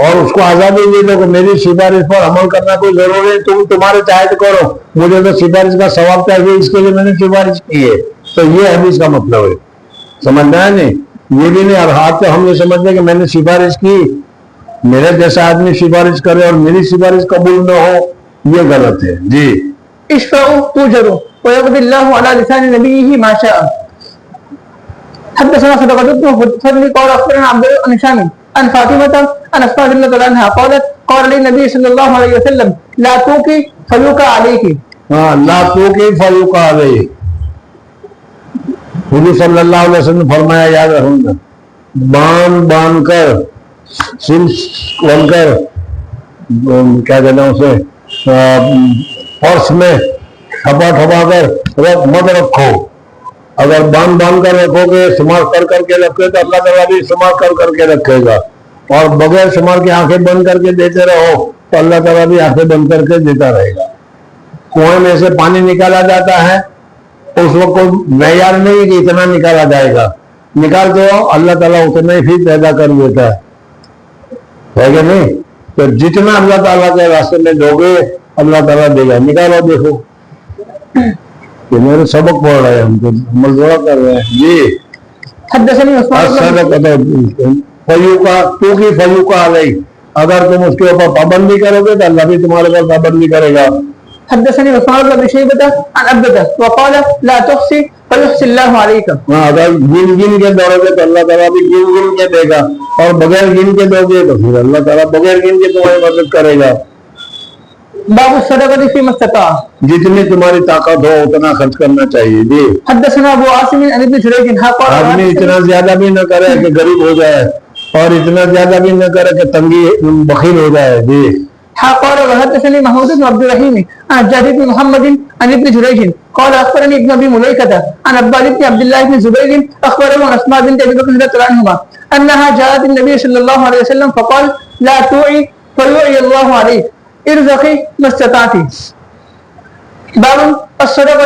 اور اس کو آزادی دے دو کہ میری سفارش پر عمل کرنا کوئی ضروری ہے، تم تمہارے چاہے تو کرو، مجھے تو سفارش کا ثواب چاہیے، اس کے لیے میں نے سفارش کی ہے. تو یہ حدیث کا مطلب ہے، سمجھنا ہے نہیں. یہ بھی نہیں، اور ہاتھ تو ہم یہ سمجھتے کہ میں نے سفارش کی، میرے جیسا آدمی سفارش کرے اور میری سفارش قبول نہ ہو، یہ غلط ہے. جی. اشفعوا تؤجروا ويقضي الله على لسان نبيه ما شاء. حدثنا صدقة بن فضل قال أخبرنا عبد الله بن هشام عن فاطمة عن أسماء رضي الله عنها قالت قال لي النبي صلى الله عليه وسلم لا توقي فيوقع عليك. لا توقي فيوقع عليك. حضور صلی اللہ علیہ وسلم نے فرمایا، یاد رکھنا، باندھ کر سن کھول کر کیا کہنا اسے فرش میں ٹھپا کر مت رکھو. اگر باندھ کر رکھو گے، شمار کر کے رکھے تو اللہ تعالیٰ بھی شمار کر کے رکھے گا. اور بغیر شمار کے آنکھیں بند کر کے دیتے رہو تو اللہ تعالیٰ بھی آنکھیں بند کر کے دیتا رہے گا. کنویں میں سے پانی نکالا جاتا ہے، اس وقت کوئی معیار نہیں کہ اتنا نکالا جائے گا، نکالتے ہو اللہ تعالیٰ اتنا ہی پیدا کر دیتا ہے کہ نہیں. تو جتنا اللہ تعالیٰ کے راستے میں دو گے اللہ تعالیٰ دے گا. نکالو، دیکھو کہ میرے سبق پڑھ رہے ہیں، ہم کو مزدورہ کر رہے ہیں. جی. فیوقع علیہ، اگر تم اس کے اوپر پابندی کرو گے تو اللہ بھی تمہارے پر پابندی کرے گا. حدثني عثمان بن شيبة عن عبدة وقال لا تحصي فيحصي الله عليك. اگر گن کے دو گے تو اللہ تعالیٰ بھی گن کے دے گا، اور بغیر گن کے دو گے تو پھر اللہ تعالیٰ بغیر گن کے تمہاری مدد کرے گا. باب الصدقة فيما استطاع. جتنی تمہاری طاقت ہو اتنا خرچ کرنا چاہیے. جی. حدثنا ابو عاصم عن ابن جريج آدمی اتنا زیادہ بھی نہ کرے کہ غریب ہو جائے اور اتنا زیادہ بھی نہ کرے کہ تنگی بخیل ہو جائے. جی. قال وحدثني محمود بن عبد الرحيم عن جابر بن محمد عن ابن جريج قال اخبرني ابن ابي مليكة عن عباد بن عبد الله بن زبير اخبره عن اسماء بنت ابي بكر رضي الله عنهما انها جاءت النبي صلى الله عليه وسلم فقال لا توعي فيوعي الله عليك ارزقي ما استطعت. باب الصدقة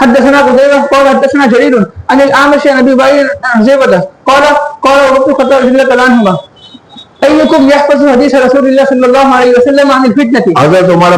حدثنا قتيبة قال حدثنا جرير عن الأعمش عن أبي وائل عن زيبة قال عمر بن الخطاب رضي الله عنهما أيكم يحفظ حديث رسول الله صلى الله عليه وسلم عن الفتنة. حضرت عمر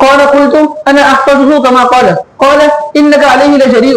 قال قلت انا احفظه كما قال قال انك عليه لجريء.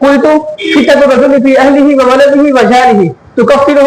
قلت فتنة الرجل في أهله وولده وجاره تكفره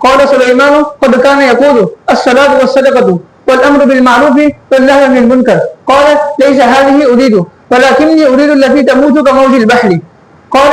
قال سليمان قد كان يقول الصلاة والصدقة والأمر بالمعروف والنهي عن المنكر قال ليس هذه أريد ولكني أريد التي تموت كموج البحر قال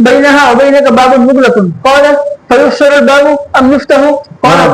بينها وبينك باب مغلق قال فيكسر الباب ام يفتح قال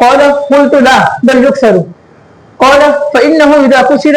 قال قلت لا بل يكسر قال فانه اذا كسر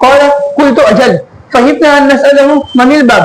قال قلت اجل فهبنا ان نساله من الباب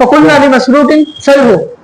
فقلنا لمسروق سله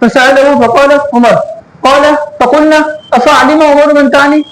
فسأله فقال عمر قال فقلنا أفعلم عمر من ثاني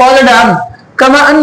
قال نعم كما أن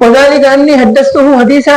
وذلك أني حدثته حديثا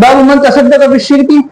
باب من تصدق بالشرك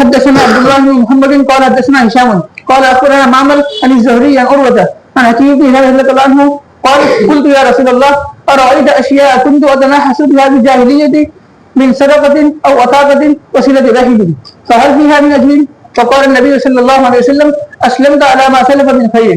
حدثنا عبد الله بن محمد قال حدثنا هشام قال أخبرنا معمر عن الزهري عن عروة عن حكيم بن هلال رضي الله عنه قال قلت يا رسول الله أرأيت أشياء كنت أتناحس بها في الجاهلية من صدقة أو عتاقة وصلة رحم فهل فيها من أجر؟ فقال النبي صلى الله عليه وسلم أسلمت على ما سلف من خير।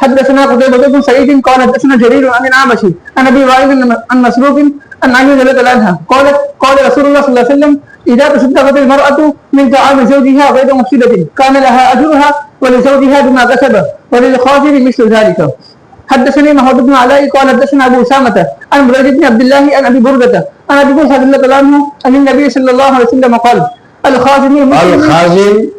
حدثنا قتيبة بن سعيد قال حدثنا جرير عن الأعمش عن أبي وائل عن مسروق عن عائشة رضي الله عنها قالت قال رسول الله صلى الله عليه وسلم إذا تصدقت المرأة من طعام زوجها غير مفسدة كان لها أجرها ولزوجها بما كسب وللخازن مثل ذلك. حدثني محمود بن علاء قال حدثنا أبو أسامة عن بريد بن عبد الله عن أبي بردة عن أبي موسى رضي الله عنه عن النبي صلى الله عليه وسلم قال الخازن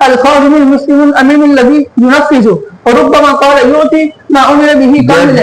الخازن المسلم الأمين الذي ينفذ وربما قال يؤتي ما أمر به كاملا,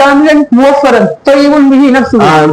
كاملا موفرا طيب به نفسه.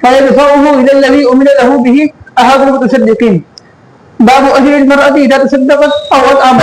فيدفعه إلى الذي أمر له به أحد المتصدقين. باب أجر المرأة إذا تصدقت أو أطعمت.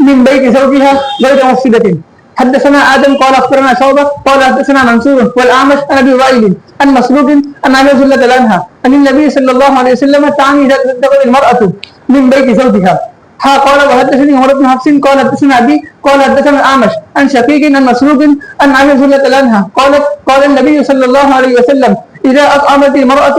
من بيت زوجها غير مفسدة. حدثنا آدم قال أخبرنا شعبة قال حدثنا منصور والأعمش عن أبي وائل عن مسروق عن أبي هريرة عنها عن النبي صلى الله عليه وسلم تعني إذا تصدقت المرأة من بيت زوجها. قال وحدثني عمر بن حفص قال حدثنا أبي قال حدثنا الأعمش عن شقيق عن مسروق عن أبي هريرة عنها قال النبي صلى الله عليه وسلم إذا أطعمت المرأة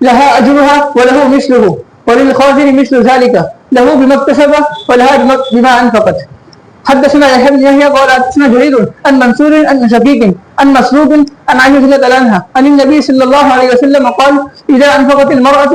لها أجرها وله مثله وللخازن مثل ذلك له بما اكتسب ولها بما أنفقت. حدثنا يحيى بن يحيى قال حدثنا جرير عن منصور عن شقيق عن مسروق عن عائشة رضي الله عنها عن النبي صلى الله عليه وسلم قال إذا أنفقت المرأة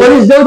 وللزوج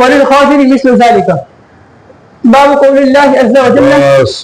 وللخازن مثل ذلك. باب قول الله عز وجل